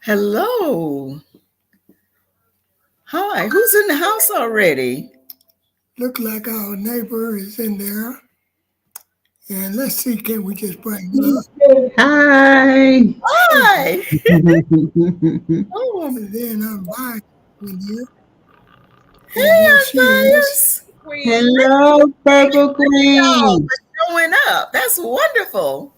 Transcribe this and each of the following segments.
Hello. Hi. Who's in the house already? Look like our neighbor is in there. And let's see, can we just bring her up? Hi. Hi. Oh, And then invite in here. And hey, there she is. Andreas. Queen. Hello, Purple Y'all Queen. for showing up. That's wonderful.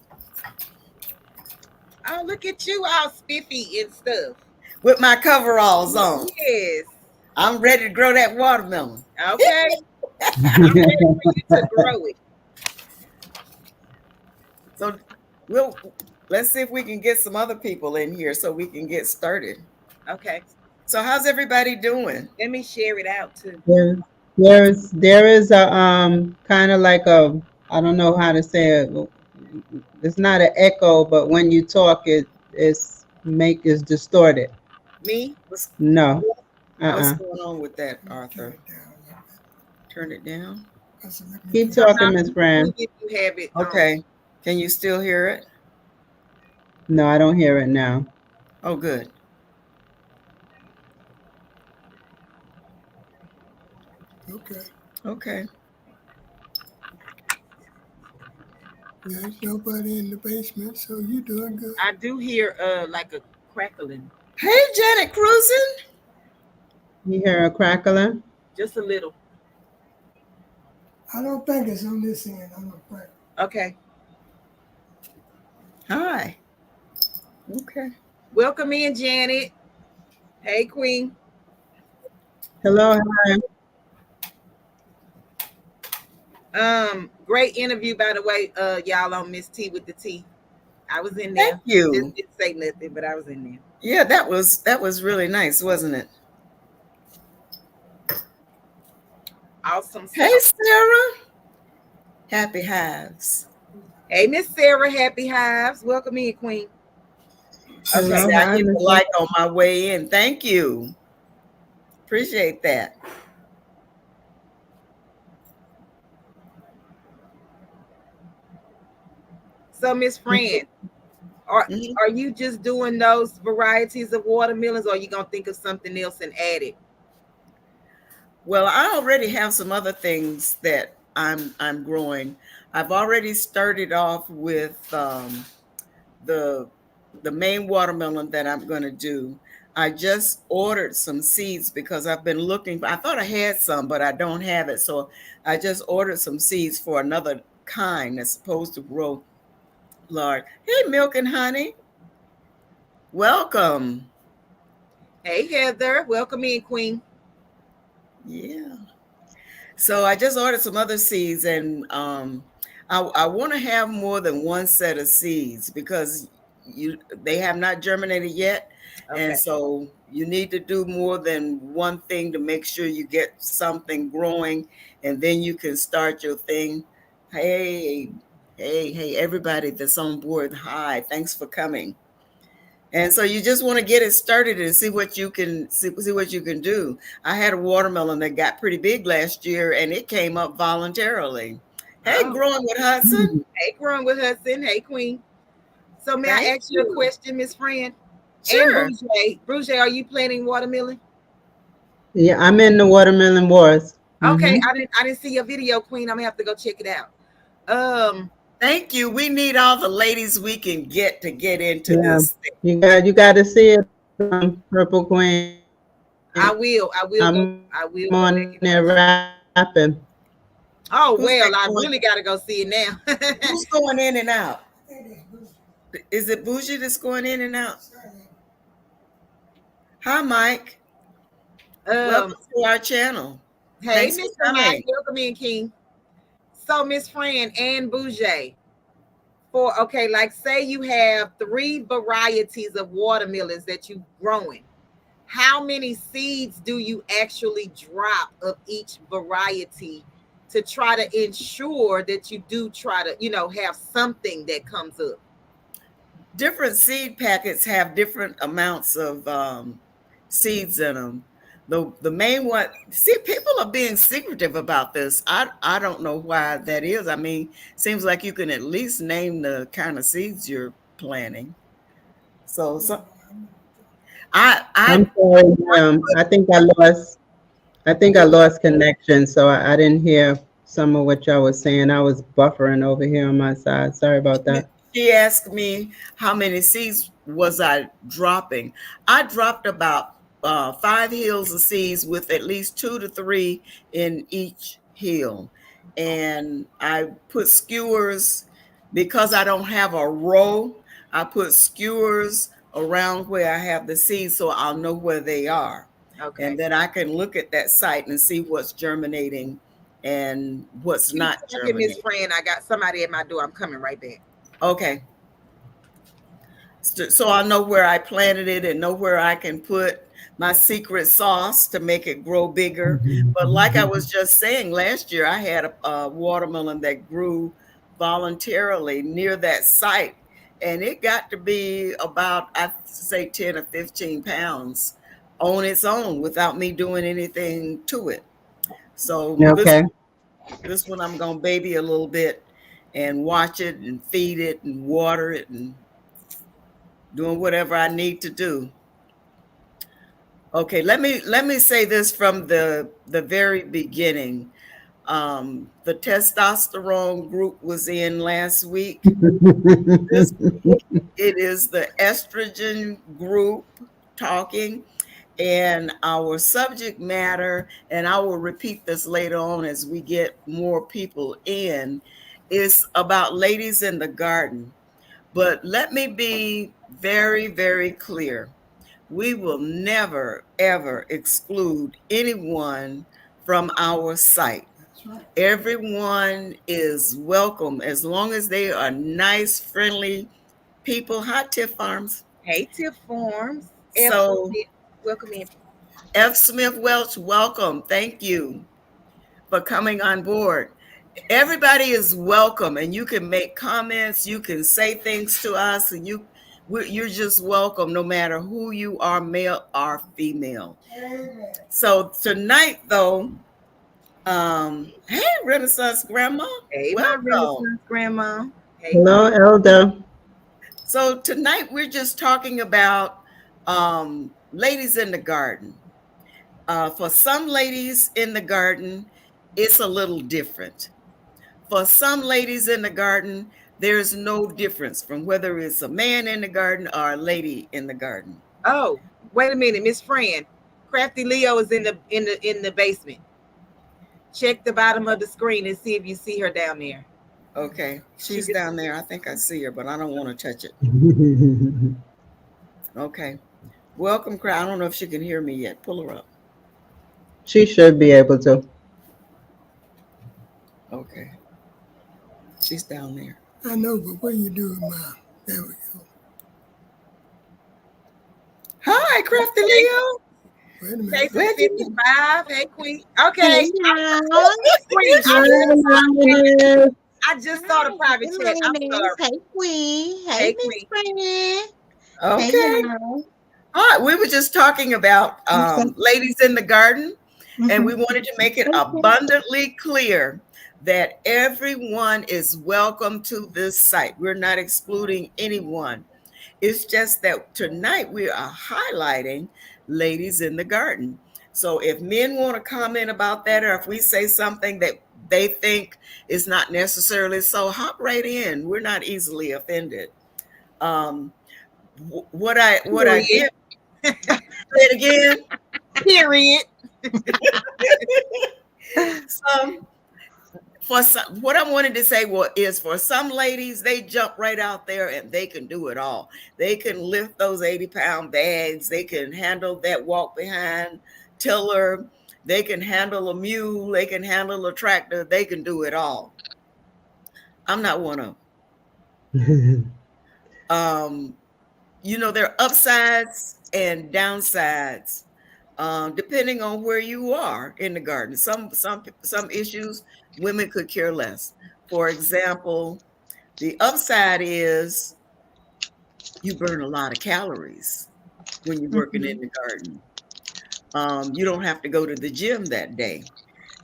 Oh, look at you all spiffy and stuff. With my coveralls on. Yes. I'm ready to grow that watermelon. Okay. I'm ready for you to grow it. So we'll let's see if we can get some other people in here so we can get started. Okay. So how's everybody doing? Let me share it out too. There is a kind of like a, I don't know how to say it. It's not an echo, but when you talk, is distorted. Me? What's, No. what's Uh-uh. going on with that, Turn Arthur? it down a little bit. Turn it down. I said, let me Keep turn it talking, Uh-huh. Miss Usually Fran. if you have it on. Okay. Can you still hear it? No, I don't hear it now. Oh, good. Okay. Okay. There's nobody in the basement, so you're doing good. I do hear like a crackling. Hey, Janet Cruisen. You hear a crackling? Just a little. I don't think it's on this end. I'm afraid. Okay. Hi. Okay. Welcome in, Janet. Hey, Queen. Hello, hi. Great interview by the way, y'all on Miss T with the T. I was in Thank there. Just you. didn't say nothing, but I was in there. Yeah, that was really nice, wasn't it? Awesome Hey, sauce. Sarah. Happy Hives. Hey, Miss Sarah, happy hives. Welcome in, Queen. She Okay. Hello, said I hi, hit the Miss Fran. like on my way in. Thank you. Appreciate that. So, Miss Fran, are Mhm. are you just doing those varieties of watermelons, or are you gonna think of something else and add it? Well, I already have some other things that I'm growing. I've already started off with the the main watermelon that I'm going to do. I just ordered some seeds because I've been looking. I thought I had some, but I don't have it. So I just ordered some seeds for another kind that's supposed to grow large. Hey, Milk and Honey, welcome. Hey, Heather, welcome in, Queen. Yeah. So I just ordered some other seeds, and I want to have more than one set of seeds because they have not germinated yet, and Okay. so you need to do more than one thing to make sure you get something growing, and then you can start your thing. Hey, hey, everybody that's on board. Hi, thanks for coming. And so you just want to get it started and see what you can see what you can do. I had a watermelon that got pretty big last year and it came up voluntarily. Hey, Oh, growing with Hudson. hey, growing with Hudson. Hey, Queen. So, may I Thank ask you a you. question, Miss Fran? And Sure. Bouger. Bouger, are you planting watermelon? Yeah, I'm in the watermelon wars. Okay, Mm-hmm. I didn't see your video, Queen. I'm gonna have to go check it out. Um, Thank you. We need all the ladies we can get to get into Yeah, this thing. you got to see it, Purple Queen. I will. I I'm will go. on there I will go rapping. back and watch it. Oh Who's that well, I going? really gotta go see it now. Who's going in and out? I think that's good. Is it Bougie that's going in and out? Sorry. Hi, Mike. um, Welcome to our channel. hey, Thanks for Mr. Mike, coming. welcome in, King. So, Miss Fran and Bouger, for okay, like say you have three varieties of watermelons that you growing. How many seeds do you actually drop of each variety to try to ensure that you do try to, have something that comes up? Different seed packets have different amounts of seeds in them. The main one, see, people are being secretive about this. I don't know why that is. I mean, seems like you can at least name the kind of seeds you're planting. So Oh, some I know. I'm I sorry, I think I lost connection, so I didn't hear some of what y'all was saying. I was buffering over here on my side. Sorry about that. she asked me how many seeds was I dropping. I dropped about 5 hills of seeds with at least 2 to 3 in each hill. And I put skewers because I don't have a row. I put skewers around where I have the seeds so I'll know where they are. Okay. And then I can look at that site and see what's germinating and what's Keep not talking, Miss germinating. Fran. I got somebody at my door. I'm coming right back. Okay. So I'll know where I planted it and know where I can put my secret sauce to make it grow bigger. But like I was just saying, last year I had a watermelon that grew voluntarily near that site, and it got to be about, I'd say, 10 or 15 pounds on its own without me doing anything to it. So Okay. this one I'm gonna baby a little bit and watch it and feed it and water it and doing whatever I need to do. Okay, let me say this from the very beginning. The testosterone group was in last week. This week it is the estrogen group talking, and our subject matter, and I will repeat this later on as we get more people in, is about ladies in the garden. But let me be very, very clear. We will never, ever exclude anyone from our site. Everyone is welcome as long as they are nice, friendly people. Hi, Tiff Farms. Hey, Tip Forms. So, Welcome in. F. Smith Welch, welcome. Thank you for coming on board. Everybody is welcome, and you can make comments, you can say things to us, and you're just welcome no matter who you are, male or female. So tonight, though, hey, Renaissance Grandma, Hey, my welcome. Renaissance grandma. Hey. Hello, Elder. So tonight we're just talking about ladies in the garden. For some ladies in the garden, it's a little different. For some ladies in the garden, there's no difference from whether it's a man in the garden or a lady in the garden. Oh, wait a minute, Miss Fran. Crafty Leo is in the basement. Check the bottom of the screen and see if you see her down there. Okay, she's down there. I think I see her, but I don't want to touch it. Okay. Welcome, crowd. I don't know if she can hear me yet. Pull her up. She should be able to. Okay. She's down there. I know, but what do you do with my? There we go. Hi, Crafty Leo. Wait a minute. Casey 55. Hey, Queen. Okay. Hey, y'all. Queen, Hi, I just saw the private chat. I'm sorry. Hey, Queen. Hey, Hey, Miss Queen. Fran. Okay. Hey, y'all. All right. We were just talking about ladies in the garden, and we Mhm. wanted to make it Okay. abundantly clear that everyone is welcome to this site. We're not excluding anyone. It's just that tonight we are highlighting ladies in the garden. So if men want to comment about that, or if we say something that they think is not necessarily so, hop right in. We're not easily offended. What I did, say it again. Period. So for some, what I wanted to say is for some ladies, they jump right out there and they can do it all. They can lift those 80-pound bags. They can handle that walk behind tiller. They can handle a mule. They can handle a tractor. They can do it all. I'm not one of them. There are upsides and downsides, depending on where you are in the garden. Some issues women could care less. For example, the upside is you burn a lot of calories when you're working in the garden. You don't have to go to the gym that day.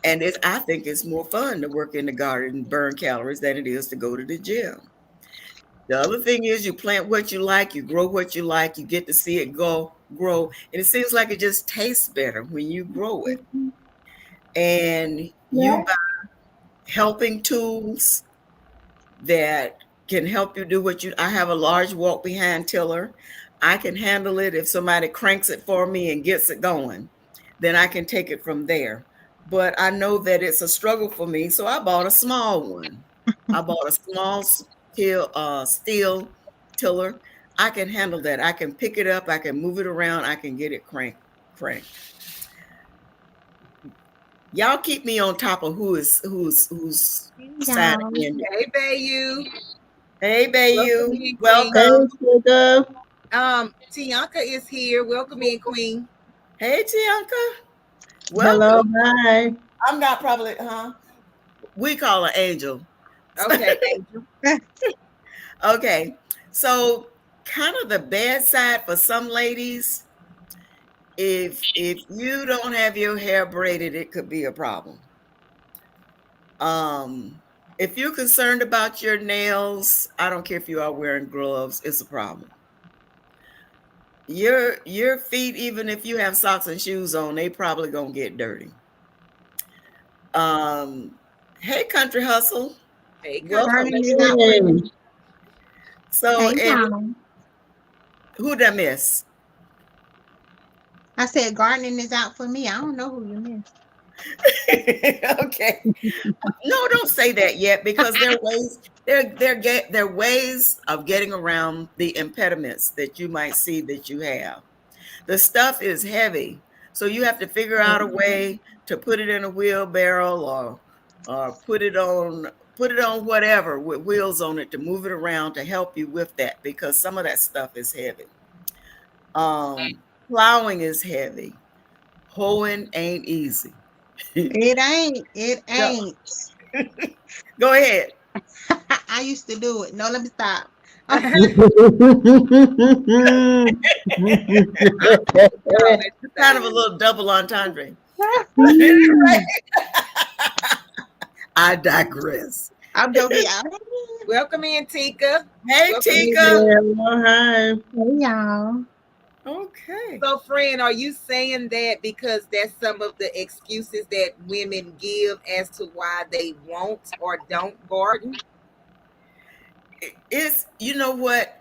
And I think it's more fun to work in the garden and burn calories than it is to go to the gym. The other thing is you plant what you like, you grow what you like, you get to see it go grow, and it seems like it just tastes better when you grow it. And you Yeah. buy helping tools that can help you do what you. I have a large walk behind tiller. I can handle it. If somebody cranks it for me and gets it going, then I can take it from there. But I know that it's a struggle for me, so I bought a small one. I bought a small steel tiller. I can handle that. I can pick it up. I can move it around. I can get it cranked. Y'all keep me on top of who's signing Y'all. in. Hey, Bayu. Hey, Welcome Bayu, in, Queen. Hey, welcome. sugar. Tianka is here. Welcome in, Queen. Hey, Tianka, Hello, welcome. hi. I'm not probably, we call her Angel. Okay, Angel. Okay, so kind of the bad side for some ladies, if you don't have your hair braided, it could be a problem. Um, if you're concerned about your nails, I don't care if you are wearing gloves, it's a problem. Your feet, even if you have socks and shoes on, they probably gonna get dirty. Um, hey, Country Hustle, Hey, Country. welcome. Garden is out for Hey. me. So, Hey, and y'all. who did I miss? I said gardening is out for me. I don't know who you missed. Okay, no, don't say that yet because there are ways. There are ways of getting around the impediments that you might see that you have. The stuff is heavy, so you have to figure out a way to put it in a wheelbarrow or put it on whatever with wheels on it to move it around to help you with that because some of that stuff is heavy. Plowing is heavy. Hoeing ain't easy. It ain't. It No, ain't. go ahead. I used to do it. No, let me stop. Y'all, let you It's kind of stop. a little double entendre. I digress. I'm joking, y'all. Welcome in, Tika. Hey, Welcome in, Tika. Blue. Hello, hi. Hey, y'all. Okay. So, friend, are you saying that because that's some of the excuses that women give as to why they won't or don't garden? It's, you know what?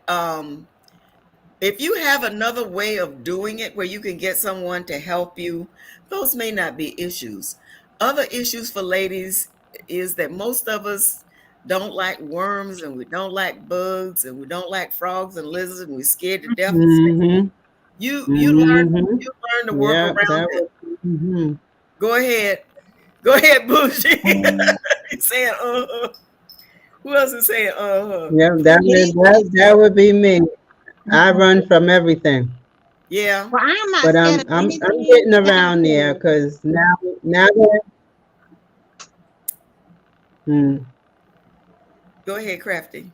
If you have another way of doing it where you can get someone to help you, those may not be issues. Other issues for ladies is that most of us don't like worms and we don't like bugs and we don't like frogs and lizards and we're scared to death of snakes. Mm-hmm. Mm-hmm. You learn to work Yeah, around that it. was. Mm-hmm. Go ahead. Go ahead, Bougie. He's saying who else is saying Yeah, that would be me. I Mhm. run from everything, Yeah. Well, I'm not but scared of I'm anything getting around there ever. because now that mm, Go ahead, Crafty.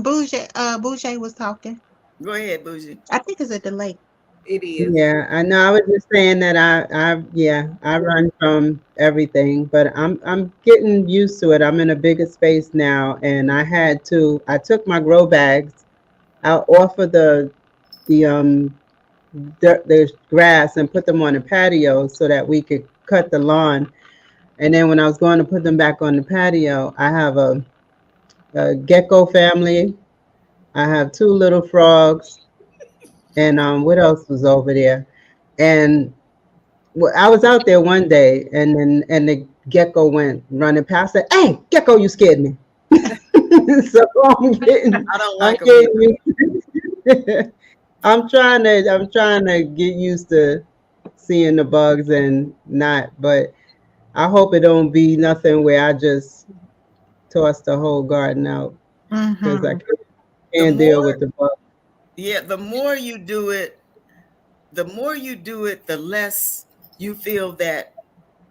Bougie was talking. Go ahead, Bougie. I think it's a delay. It is. yeah, I know. I was just saying that I run from everything, but I'm getting used to it. I'm in a bigger space now, and I took my grow bags out off of the grass and put them on the patio so that we could cut the lawn. And then when I was going to put them back on the patio, I have a gecko family. I have two little frogs, and what else was over there? And I was out there one day, and the gecko went running past. I said, "Hey, gecko, you scared me." So I don't I'm like them either. getting used. I'm trying to get used to seeing the bugs and not, but I hope it don't be nothing where I just toss the whole garden out because I Mm-hmm. The can't deal more, with the bugs. yeah, the more you do it, the less you feel that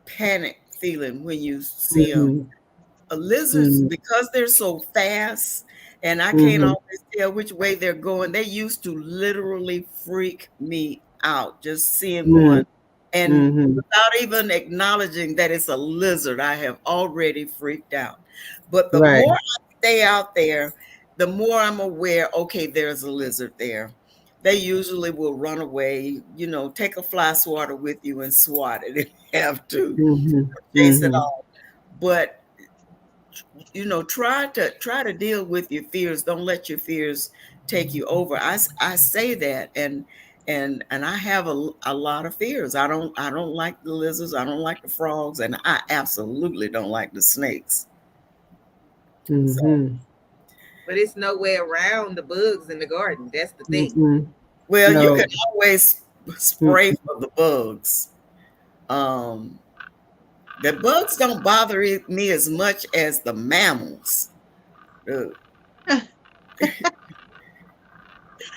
panic feeling when you see them. Mm-hmm. Lizards, Mm-hmm. because they're so fast and I can't Mm-hmm. always tell which way they're going, they used to literally freak me out just seeing one. And Mm-hmm. without even acknowledging that it's a lizard, I have already freaked out. But the Right. more I stay out there, the more I'm aware, okay, there's a lizard there. they usually will run away. Take a fly swatter with you and swat it if you have to, chase it off. But try to deal with your fears. Don't let your fears take you over. I say that, and I have a lot of fears. I don't like the lizards. I don't like the frogs, and I absolutely don't like the snakes. So, but it's no way around the bugs in the garden. That's the thing. well, No. you can always spray for the bugs. The bugs don't bother me as much as the mammals. The I think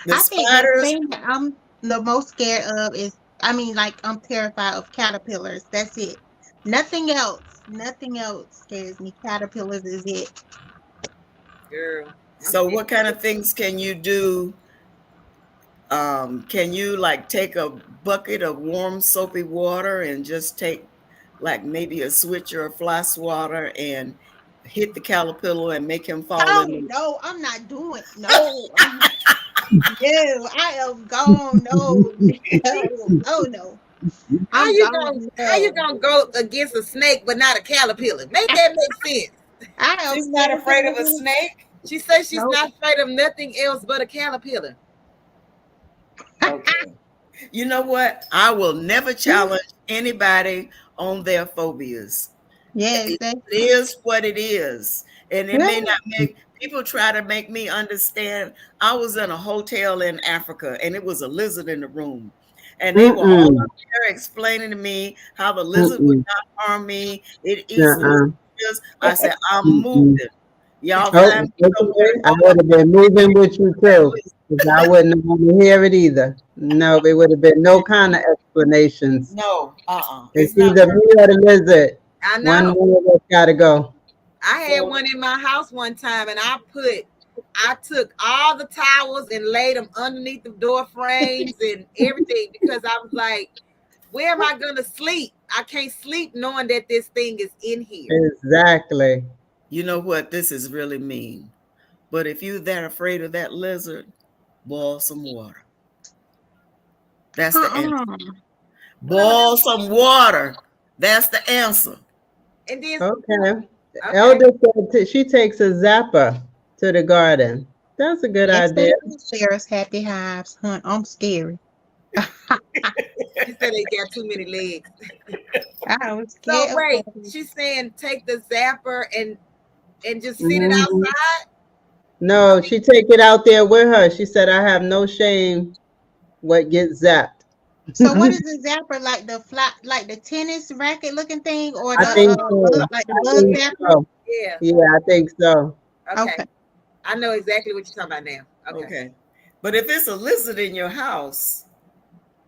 the spiders. thing that I'm the most scared of is, like I'm terrified of caterpillars. That's it. Nothing else. Nothing else scares me. Caterpillars is it. Girl. So what kind of things can you do? Can you like take a bucket of warm soapy water and just take like maybe a switch or a fly swatter and hit the caterpillar and make him fall Oh in? no, I'm not doing. No, no, I am gone. No, no, oh no, I'm gone. How you No, gonna go against a snake but not a caterpillar? Make that make sense. I am She's not afraid of a caterpillar. snake. She says she's Nope. not afraid of nothing else but a caterpillar. Okay. You know what? I will never challenge anybody on their phobias. Yes, It that's is what it is. And it may yeah. not make people try to make me understand. I was in a hotel in Africa and it was a lizard in the room. And they were all up there explaining to me how the lizard would not harm me. It eats lizards. I said, I'm moving. Y'all find me somewhere. I would have been moving with you too. Because I wouldn't want to hear it either. No, it would have been no kind of explanations. No, It's either me or the lizard. I know. One of us got to go. I had one in my house one time, and I took all the towels and laid them underneath the door frames and everything because I was like, where am I gonna sleep? I can't sleep knowing that this thing is in here. Exactly. You know what? This is really mean. But if you're that afraid of that lizard, boil some water. That's the answer. Boil some water. That's the answer. And then Okay. Elder said she takes a zapper to the garden. That's a good idea. Sarah's happy hives, hunt. I'm scary. she said they got too many legs. I was scared. So wait, she's saying take the zapper and just sit it outside? No, she take it out there with her. She said, I have no shame what gets zapped. So what is the zapper, like the flat, like the tennis racket looking thing, or the I think so. like the bug zapper? So. Yeah, I think so. Okay. I know exactly what you're talking about now. Okay. But if it's a lizard in your house,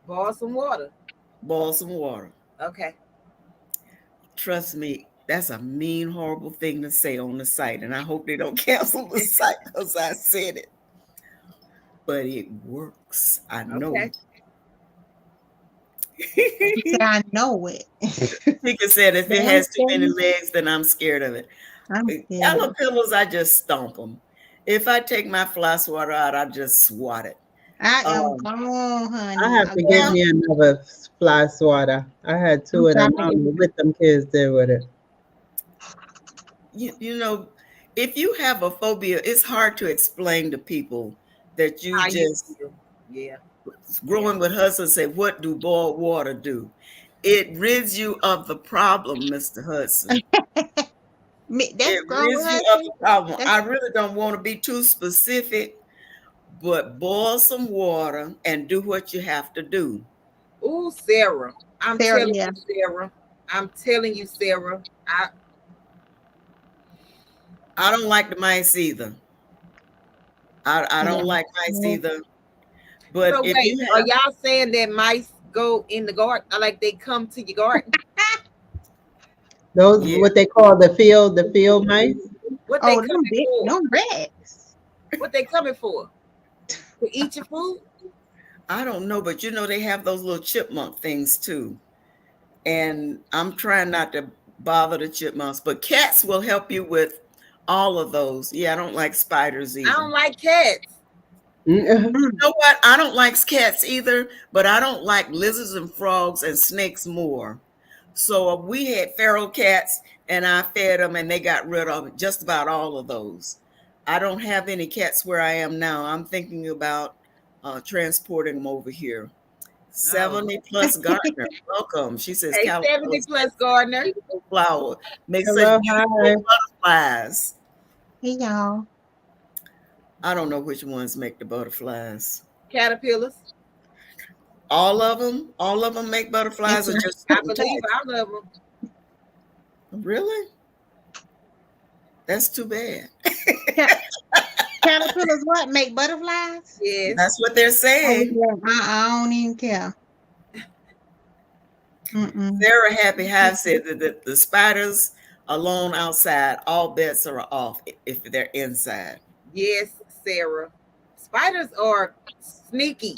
boil some water. Boil some water. Okay. Trust me, that's a mean, horrible thing to say on the site. And I hope they don't cancel the site because I said it. But it works. I know it. I know it. Tika said if it has too many legs, then I'm scared of it. Caterpillars, I just stomp them. If I take my fly swatter out, I just swat it. I am gone, honey. I have to give me another fly swatter. I had two of them. I don't know what them kids did with it. You know, if you have a phobia, it's hard to explain to people that you just growing with Hudson said, what do boiled water do? It rids you of the problem, Mr. Hudson. It rids you of the problem. I really don't want to be too specific, but boil some water and do what you have to do. Ooh, Sarah. I'm telling you, Sarah. I'm telling you, Sarah. I don't like the mice either. I don't like mice either. But so wait, are y'all saying that mice go in the garden? Like they come to your garden? Those what they call the field mice? What they coming for? No rats. What they coming for? To eat your food? I don't know, but you know they have those little chipmunk things too. And I'm trying not to bother the chipmunks, but cats will help you with all of those. Yeah, I don't like spiders either. I don't like cats. Mm. You know what? I don't like cats either, but I don't like lizards and frogs and snakes more. So we had feral cats, and I fed them, and they got rid of just about all of those. I don't have any cats where I am now. I'm thinking about transporting them over here. Oh, 70 plus Gardner, welcome. She says hey, 70 California's plus Gardner. beautiful flower makes such Hello, beautiful hi. butterflies. Hey y'all. I don't know which ones make the butterflies. Caterpillars. All of them make butterflies, or It's just I certain believe types? all of them. Really? That's too bad. Ca- caterpillars what make butterflies? Yes. That's what they're Oh saying. yeah, I don't even care. Mm-mm. Sarah Happy Hive said that the spiders alone outside, all bets are off if they're inside. Yes, Sarah. Spiders are sneaky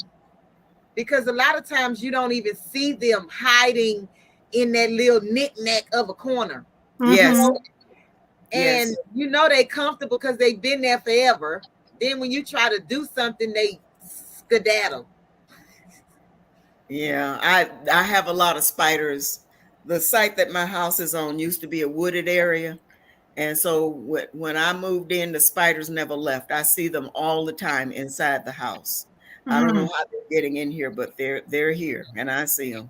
because a lot of times you don't even see them hiding in that little knick-knack of a corner. Yes, Mhm. And yes. you know they comfortable because they've been there forever. Then when you try to do something, they skedaddle. Yeah, I have a lot of spiders. The site that my house is on used to be a wooded area. And so when I moved in, the spiders never left. I see them all the time inside the house. I don't know Mhm. how they're getting in here, but they're here, and I see them.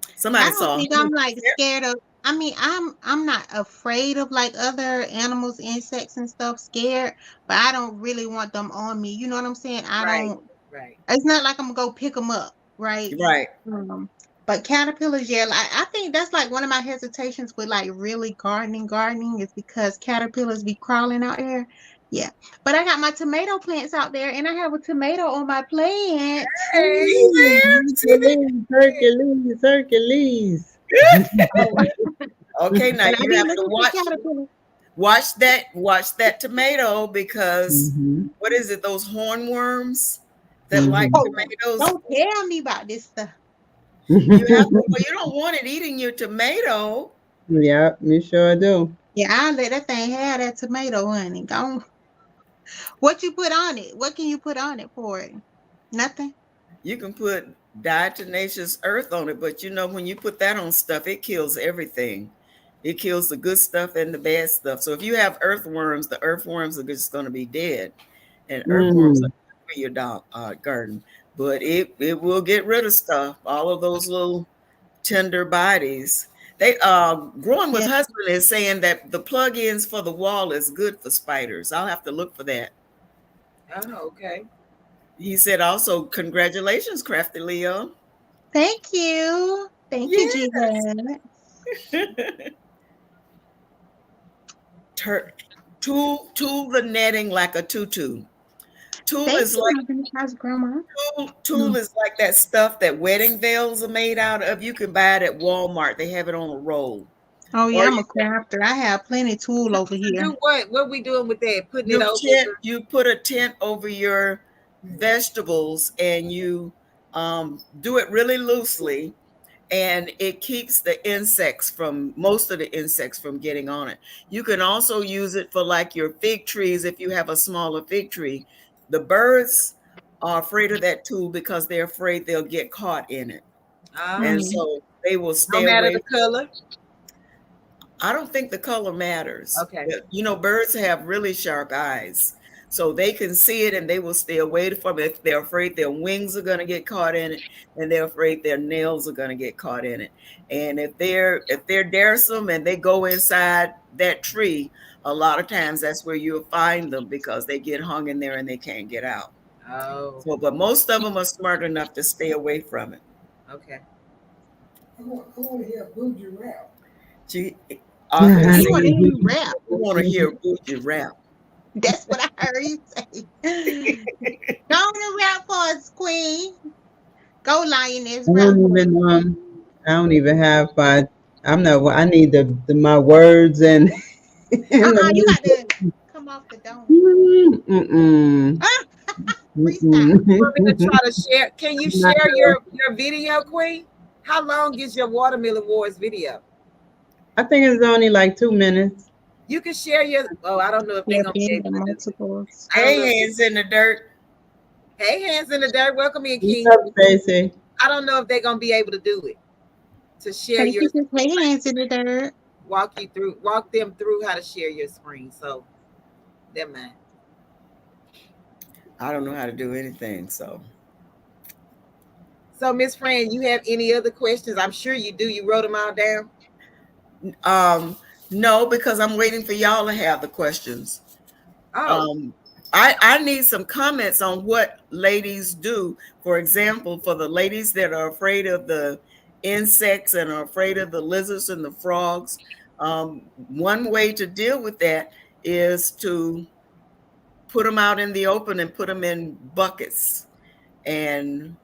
I Somebody don't saw. think I'm like scared of. I mean, I'm not afraid of like other animals, insects and stuff. Scared, but I don't really want them on me. You know what I'm saying? I Right, don't. right. It's not like I'm gonna go pick them up, right? Right. But caterpillars, yeah, I think that's like one of my hesitations with like really gardening is because caterpillars be crawling out there. Yeah, but I got my tomato plants out there, and I have a tomato on my plant. Hey, See there? See Hercules, Hercules, Hercules. Oh, Okay, now and I you be have to looking for caterpillars. watch that tomato, because Mhm, what is it? Those hornworms that like mhm. Oh, tomatoes. don't tell me about this stuff. You have to. Well, you don't want it eating your tomato. Yeah, you sure do. Yeah, I'll let that thing have that tomato, honey. Go. What you put on it? What can you put on it for it? Nothing. You can put diatomaceous earth on it, but you know when you put that on stuff, it kills everything. It kills the good stuff and the bad stuff. So if you have earthworms, the earthworms are just going to be dead, and earthworms are Mm. good for your garden. But it will get rid of stuff. All of those little tender bodies. They growing with Yeah. husband is saying that the plug-ins for the wall is good for spiders. I'll have to look for that. oh, okay. He said also, congratulations, Crafty Leo. Thank you. Thank you, Yes. Juliet. Tool the netting like a tutu. Tulle Thank is you, like my grandpa's grandma. tulle is like that stuff that wedding veils are made out of. You can buy it at Walmart. They have it on a roll. Oh yeah, Or I'm a crafter. I have plenty of tool over To here. do what? What we doing with that? Putting it over. you put a tent over your vegetables, and you do it really loosely, and it keeps the insects from most of the insects from getting on it. You can also use it for like your fig trees. If you have a smaller fig tree, the birds are afraid of that tool because they're afraid they'll get caught in it, and Mm. so they will No stay matter away. the color. I don't think the color matters. Okay. You know, birds have really sharp eyes, so they can see it and they will stay away from it. If they're afraid their wings are going to get caught in it, and they're afraid their nails are going to get caught in it. And if they're daresome and they go inside that tree, a lot of times that's where you'll find them, because they get hung in there and they can't get out. Oh, So, but most of them are smart enough to stay away from it. okay. I want to hear Bougie rap. She, Arthur is You saying, want to hear me rap? we want to hear Bougie rap. That's what I heard you say. Go on and rap for us, Queen. Go, Lioness, I rap don't for us. even I don't even have I'm not I need the my words and You got the to come off the dome. mm-mm, Freestyle. You want me to mm-mm. try to share? Can you Not share really. your video, Queen? How long is your Watermelon Wars video? I think it's only like 2 minutes. You can share your. Oh, I don't know if they're Yeah, gonna be being the able to do it. multiples. I don't know Hey, if- hands in the dirt. Hey, hands in the dirt. Welcome in, What's King. up, Stacy? I don't know if they're gonna be able to do it. To share Hey, your put your hands in the dirt. walk them through how to share your screen. So, never mind. I don't know how to do anything, so. So, Miss Fran, you have any other questions? I'm sure you do. You wrote them all down. No, because I'm waiting for y'all to have the questions. Oh, I need some comments on what ladies do. For example, for the ladies that are afraid of the insects and are afraid of the lizards and the frogs, one way to deal with that is to put them out in the open and put them in buckets and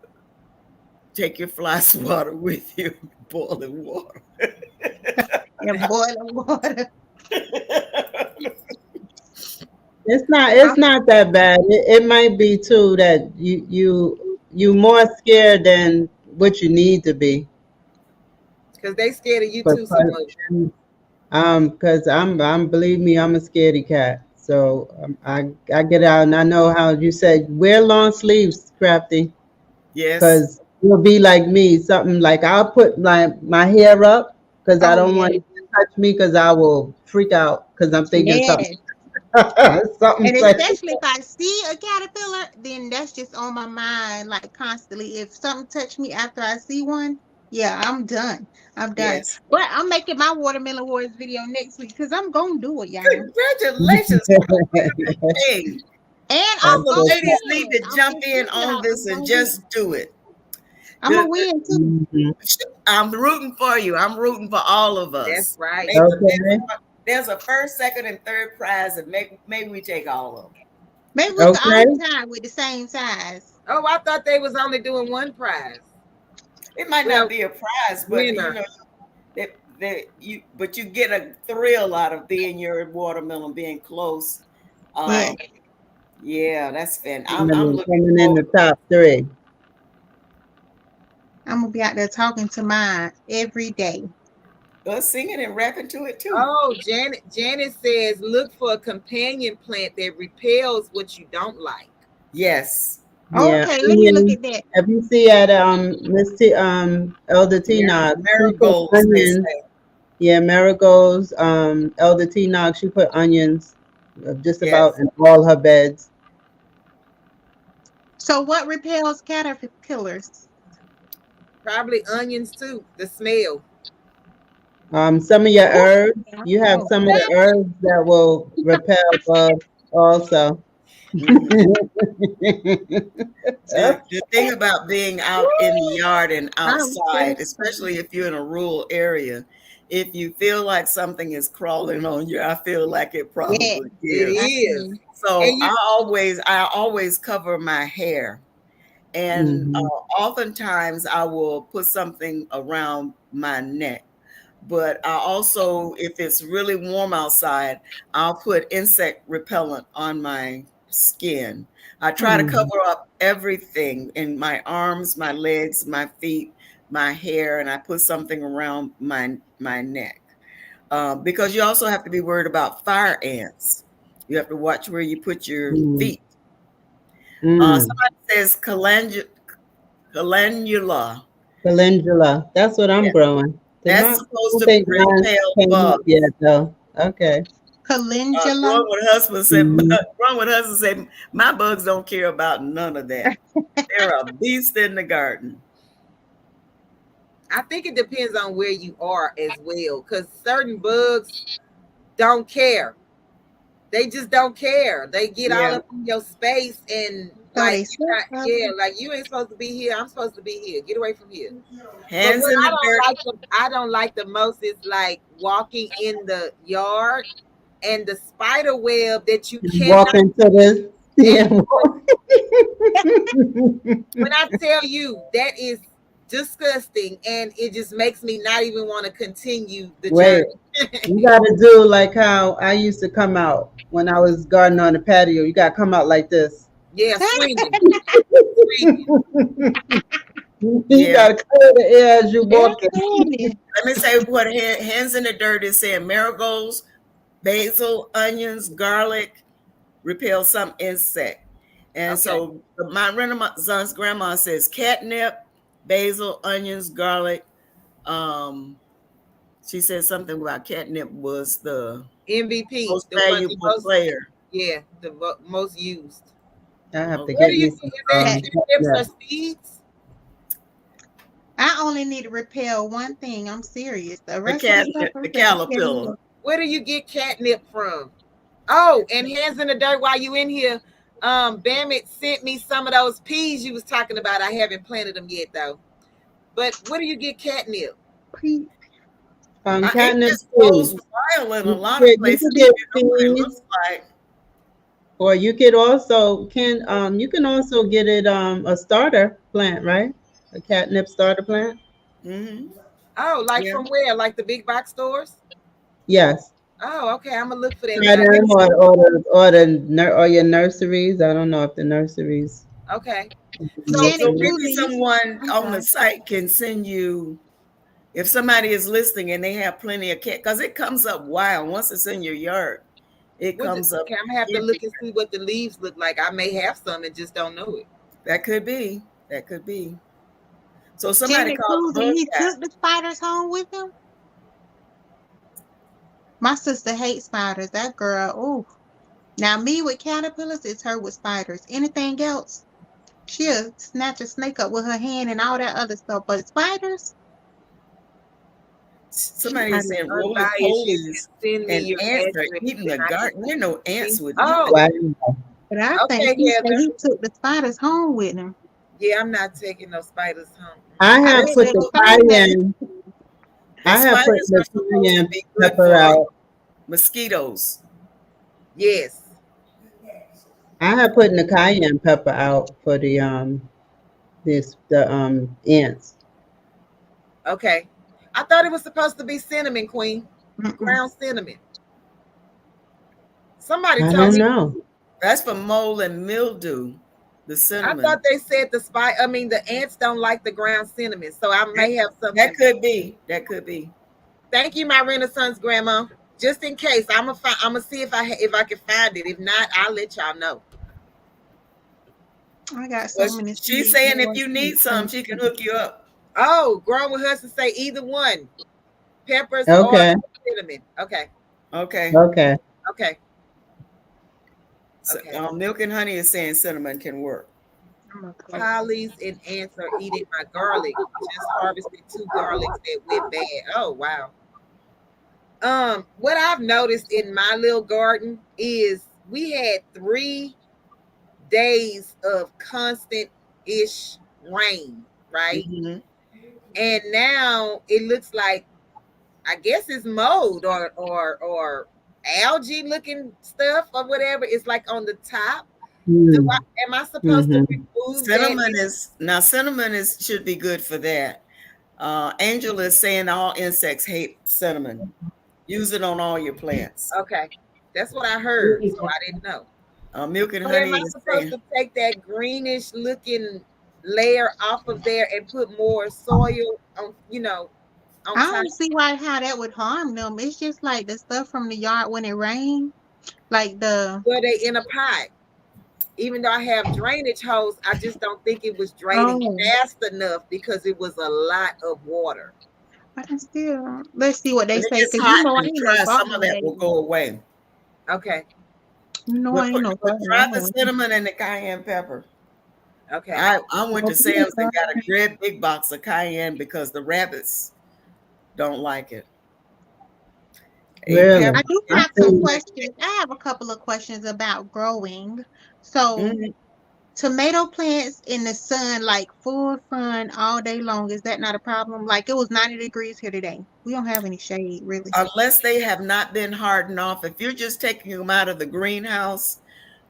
take your fly swatter with you, boiling water. And boiling water. It's not that bad. It might be too that you more scared than what you need to be. because they scared of you But too so much. because I'm believe me, I'm a scaredy cat. So I get out and I know how you said wear long sleeves, Crafty, Yes. because you'll be like me. Something like I'll put my hair up because I Oh, don't want yes. you to touch me because I will freak out because I'm thinking Yes. something And like especially if I see a caterpillar, then that's just on my mind, like constantly. If something touch me after I see one, yeah, I'm done. I'm done. Yes. But I'm making my watermelon wars video next week because I'm gonna do it, y'all. Congratulations. What a wonderful thing. And All I'm the gonna ladies win. need to I'm jump just in saying, on this I'm and gonna just win. do it. I'm gonna win too. Mhm. I'm rooting for you. I'm rooting for all of That's us. right. Okay. There's a first, second, and third prize, and maybe we take all of them. Maybe we could Okay. all tie with the same size. Oh, I thought they was only doing one prize. It might Well, not be a prize, but winner. but you get a thrill out of being your watermelon, being close. Yeah. Yeah, that's fan. I'm Coming looking in the forward. top 3. I'm gonna be out there talking to mine every day. Singing and rapping to it too. Oh, Janet says look for a companion plant that repels what you don't like. Yes. Yeah. Okay, let me look at that. If you see at Miss T Elder T Nog, she put Marigolds, they onions. say. Yeah, Marigolds, Elder T Nog, she put onions just Yes. about in all her beds. So what repels caterpillars? Probably onions too. The smell. Some of your herbs, Yeah. you have Oh. some of the herbs that will repel bugs also. The thing about being out in the yard and outside, so especially if you're in a rural area, if you feel like something is crawling on you, I feel like it probably It is. is. So And you- I always cover my hair, and Mhm. oftentimes I will put something around my neck. But I also, if it's really warm outside, I'll put insect repellent on my skin. I try to cover up everything in my arms, my legs, my feet, my hair, and I put something around my neck. Because you also have to be worried about fire ants. You have to watch where you put your feet. Somebody says calendula. Calendula. That's what I'm Yeah. growing. That's supposed to think mine repel came up bugs. yet though. Okay. Calendula. Growing with husband said, my bugs don't care about none of that. They're a beast in the garden. I think it depends on where you are as well, because certain bugs don't care. They just don't care. They get all up in your space and So like, they sit like you ain't supposed to be here. I'm supposed to be here. Get away from here. Hands But in what the dirt. I don't like the most is like walking in the yard and the spider web that you cannot. Walk into this. Yeah. When I tell you that is disgusting, and it just makes me not even want to continue the Wait, journey. you gotta do like how I used to come out when I was gardening on the patio. You gotta come out like this. Yeah, swinging. You gotta clear the air as you walk. Let me say what Hands in the Dirt is saying. Marigolds basil, onions, garlic repel some insect. And Okay. so my Renaissance grandma says catnip, basil, onions, garlic. She said something about catnip was the MVP, most the one the valuable most, player. yeah, the most used. I have to Okay. Where get do you me get some that? That Catnips yeah. or seeds? I only need to repel one thing. I'm serious. The The rest of the stuff, catnip, I'm the taking care caterpillar. of. Where do you get catnip from? Oh, and hands in the dirt while you in here. BAMMITT sent me some of those peas you was talking about. I haven't planted them yet though. But where do you get catnip? Pre- It Catnip just seeds. grows wild in a You lot of could places. get You know what it seeds, looks like. or you could also you can also get it a starter plant, right? A catnip starter plant. Mm-hmm. Oh, like Yeah. from where? Like the big box stores? Yes. Oh, okay. I'm gonna look for that Try now. them or your nurseries. I don't know if the nurseries. Okay. So Janet, So nurseries. blue maybe leaf. someone I'm on the sorry. site can send you, if somebody is listening and they have plenty of cat, because it comes up wild. Once it's in your yard, it comes up. okay, I'm gonna have to look and see what the leaves look like. I may have some and just don't know it. That could be. That could be. So somebody Janet called the Cruz, and bug he guy. took the spiders home with him. My sister hates spiders. That girl, oh. Now me with caterpillars, it's her with spiders. Anything else, she'll snatch a snake up with her hand and all that other stuff. But spiders, she Somebody out is of it. saying roly Unbiased, you polies can send me and your ants are address eating and the I can garden. You know, ants would eat oh, Wow. But I think okay, he said Heather. he took the spiders home with him. Yeah, I'm not taking no spiders home. I I have bet put they'll the find that. cayenne. the I have put spiders the are supposed to cayenne be good pepper for out. mosquitoes. Yes. I have put the cayenne pepper out for the ants. Okay. I thought it was supposed to be cinnamon, Queen. Mm-mm. Ground cinnamon. Somebody I told don't me. know. That's for mold and mildew. The I cinnamon. thought they said the ants don't like the ground cinnamon. So I That, may have that something. could be. That could be. Thank you, my Renaissance grandma. Just in case, I'm gonna see if I can find it. If not, I'll let y'all know. I got Well, so many she's seeds. saying if Lord, you need please some, thank she can you. hook you up. Oh, grown with husband say either one, peppers or Okay. cinnamon. Okay, Okay. Okay. okay, So, okay. milk and honey is saying cinnamon can work. I'm gonna put Polly's and ants are eating my garlic. Just harvested 2 garlics that went bad. Oh wow. What I've noticed in my little garden is we had 3 days of constant ish rain, right? Mm-hmm. And now it looks like I guess it's mold or algae looking stuff or whatever. It's like on the top. Am I supposed to Mm-hmm. remove that? Cinnamon is should be good for that. Angel is saying all insects hate cinnamon. Use it on all your plants. Okay, that's what I heard, so I didn't know. Milk and But am honey I is supposed saying to take that greenish looking layer off of there and put more soil on, on I top? don't see why how that would harm them. It's just like the stuff from the yard when it rains, like the Were they in a pot? Even though I have drainage hose, I just don't think it was draining oh, fast enough because it was a lot of water. I can still let's see what they when it say gets because hot I and ain't no dry, some of gardener that will lady. go away. Okay, I ain't no gardener. Try the cinnamon and the cayenne pepper. okay. I went to Sam's and got a great big box of cayenne because the rabbits don't like it. A Really? pepper. I do I have some think questions. I have a couple of questions about growing. So, Mhm. tomato plants in the sun, like full sun all day long, is that not a problem? Like it was 90 degrees here today. We don't have any shade, really. Unless they have not been hardened off. If you're just taking them out of the greenhouse,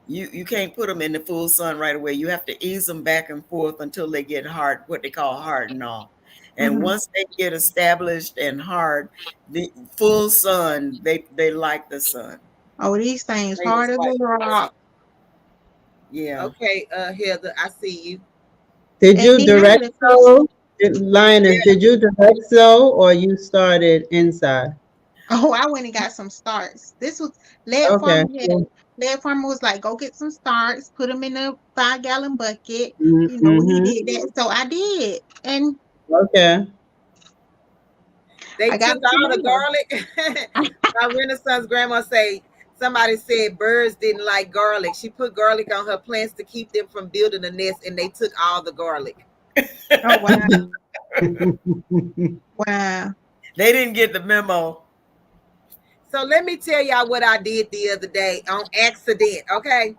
you can't put them in the full sun right away. You have to ease them back and forth until they get hard, what they call hardened off. And Hmm. once they get established and hard, the full sun, they like the sun. Oh, these things Things hard as like a rock. yeah. Okay, Heather, I see you. did And you then I direct had a question. sow? Linus, did you direct sow or you started inside? Oh, I went and got some starts. This was lead Okay. farmer had lead farmer was like, go get some starts, put them in a 5-gallon bucket. You know, he Mm-hmm. did that. So I did. And Okay. They I got took all the tomatoes. garlic. My Renaissance grandma say somebody said birds didn't like garlic. She put garlic on her plants to keep them from building a nest, and they took all the garlic. Oh wow. Wow. They didn't get the memo. So let me tell y'all what I did the other day on accident. Okay,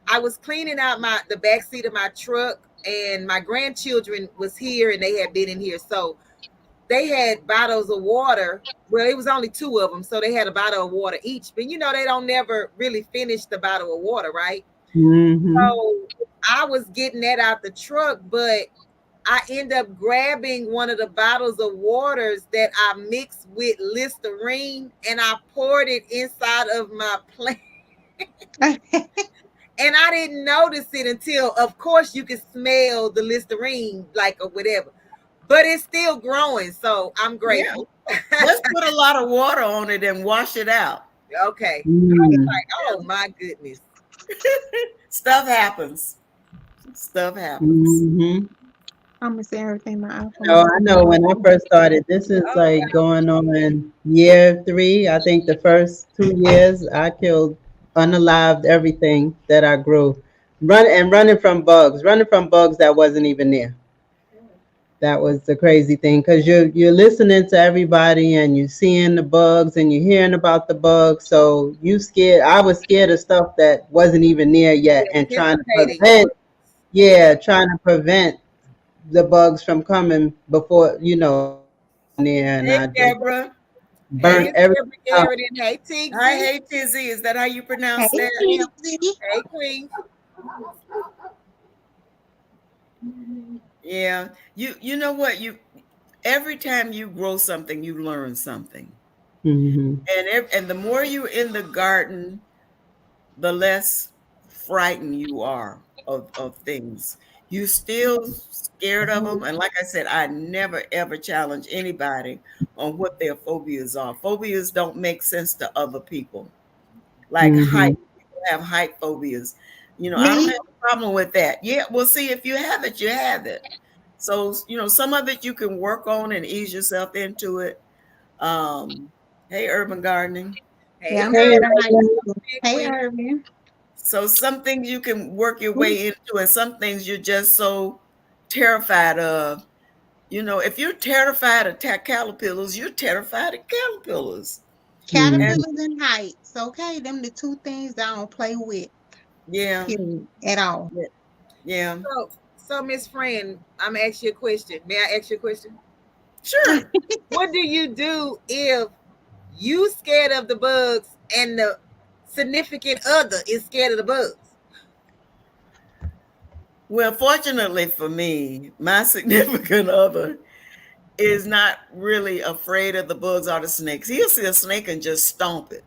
I was cleaning out the back seat of my truck, and my grandchildren was here, and they had been in here. So they had bottles of water. Well, it was only 2 of them, so they had a bottle of water each. But you know, they don't never really finish the bottle of water, right? Mm-hmm. So I was getting that out the truck, but I end up grabbing one of the bottles of waters that I mixed with Listerine, and I poured it inside of my plant. And I didn't notice it until, of course, you can smell the Listerine, like, or whatever. But it's still growing, so I'm Yeah. grateful. Let's put a lot of water on it and wash it out. Okay. Mm. Oh my goodness. Stuff happens. Stuff happens. Mm-hmm. I'm missing everything my No, iPhone. I know when I first started, this is Oh, like going on year 3. I think the first 2 years I killed unalived everything that I grew. Running from bugs that wasn't even there. That was the crazy thing because you're listening to everybody and you're seeing the bugs and you're hearing about the bugs. So you scared. I was scared of stuff that wasn't even near yet and trying to anticipating. prevent. Yeah, trying to prevent the bugs from coming before they got down there, and Hey, I just Deborah. Hey, burnt Hey. Miss everything Deborah up. Garrett, and hey, Hi, Tigsy. hey, Tizzy. Is that how you Hey, pronounce that? Kizzy. Hey, Queen. Yeah. You know what? Every time you grow something, you learn something. Hmm. And the more you're in the garden, the less frightened you are of things. You still scared of them. And like I said, I never ever challenge anybody on what their phobias are. Phobias don't make sense to other people. Like Hmm. height, people have height phobias. I don't Me. have a problem with that. Yeah, well, see, if you have it, you have it. So, some of it you can work on and ease yourself into it. Um, hey, urban gardening. Hey, Yeah, I'm Hey, scared of heights Irvin. too. Hey, Hey, Queen. Irvin. So some things you can work your Ooh, way into, and some things you're just so terrified of. If you're terrified of caterpillars, you're terrified of caterpillars. And hmm. caterpillars and heights. Okay, them the two things that I don't play with. yeah, Period. At all. yeah, yeah, So Miss Fran, I'm gonna ask you a question. May I ask you a question? sure. What do you do if you scared of the bugs and the significant other is scared of the bugs? Well, fortunately for me, my significant other is not really afraid of the bugs or the snakes. He'll see a snake and just stomp it.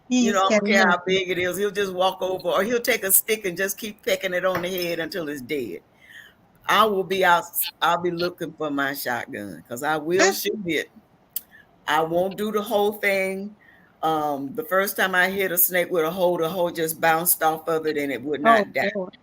He ain't I scared don't of care how nothing. big it is. He'll just walk over, or he'll take a stick and just keep pecking it on the head until it's dead. I will be out. I'll be looking for my shotgun because I will That's shoot it. I won't do the whole thing. The first time I hit a snake with a hole, the hole just bounced off of it and it would oh not die. Lord.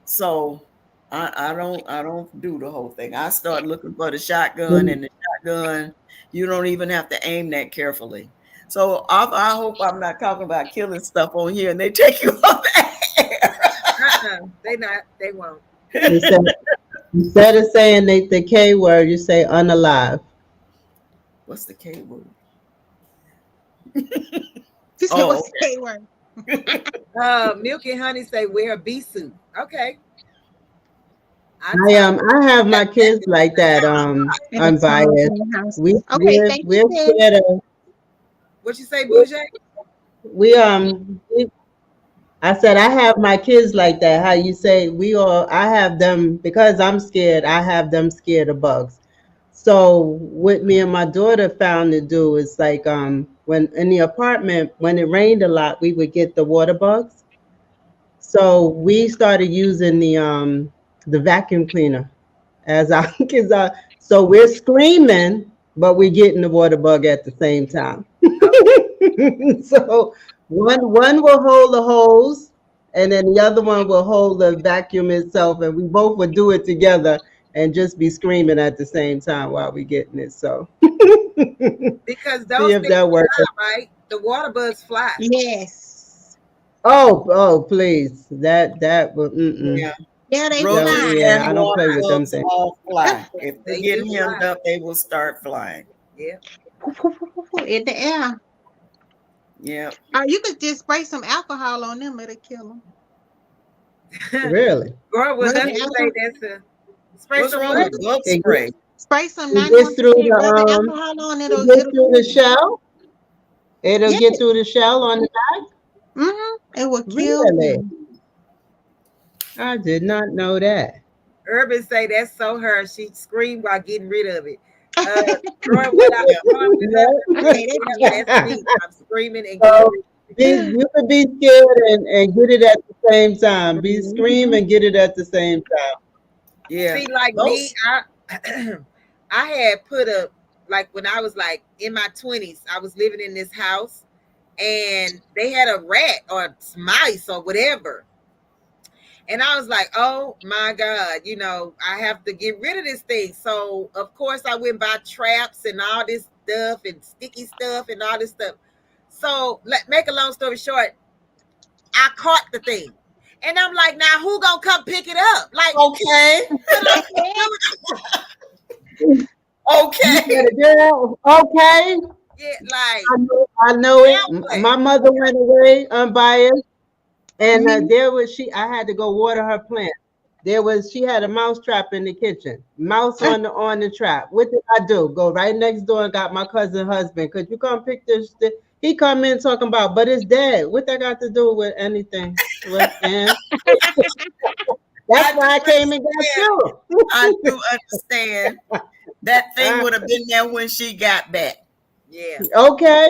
So I don't do the whole thing. I start looking for the shotgun, and the shotgun, you don't even have to aim that carefully. So I hope I'm not talking about killing stuff on here and they take you off the They not. They won't. Instead, instead of saying the K word, you say unalive. What's the K word? She said, Oh, what's the K word? Milk and Honey say wear a bee suit. Okay. I I talk I have my that kids like that. And the tunnel Unbiased. from the house. We Okay, we're thank you, we're Ted. scared of what you say, Bouger? we I said I have my kids like that. How you say I have them because I'm scared. I have them scared of bugs. So what me and my daughter found to do is like when in the apartment when it rained a lot, we would get the water bugs. So we started using the vacuum cleaner as our kids are. So we're screaming but we're getting the water bug at the same time. So one will hold the hose, and then the other one will hold the vacuum itself, and we both would do it together and just be screaming at the same time while we getting it. So Because see those if things that works. fly, right? The water bugs fly. Yes. Oh, please. That will. Yeah. Yeah, they No, Roaches fly. yeah, and I don't water play with them bugs things. all fly. If you They get do hemmed fly. up, they will start flying. Yeah. In the air. Yeah. Or you could just spray some alcohol on them, it'll kill them. Really? Girl, well, Rubbing that's say alcohol. that's a spray What's some wrong what? with bug It spray? Spray some it gets through 91% rubbing the alcohol on it it'll gets through kill the them. shell. It'll Yeah. get through the shell on the back. It will kill Really? them. I did not know that. Urban say that's so her. She screamed while getting rid of it. Growing with Yeah. Okay, that's yeah, me. that's me. I'm screaming and So getting rid you could be scared and get it at the same time. Be scream and get it at the same time. Yeah. See, like me, Those I had put a like when I was like in my 20s, I was living in this house and they had a rat or mice or whatever. And I was like, oh my God, you know, I have to get rid of this thing. So of course I went by traps and all this stuff and sticky stuff and all this stuff. So make a long story short, I caught the thing. And I'm like, now who gonna come pick it up? Like, okay. Okay. Girl, okay. yeah, like I know it. now what? My mother went away unbiased, and I had to go water her plant. She had a mouse trap in the kitchen. Mouse on the trap. What did I do? Go right next door and got my cousin husband. Could you come pick this? He come in talking about, but it's dead. What that got to do with anything? And that's why I came and got you. I do understand. That thing would have been there when she got back. Yeah. Okay.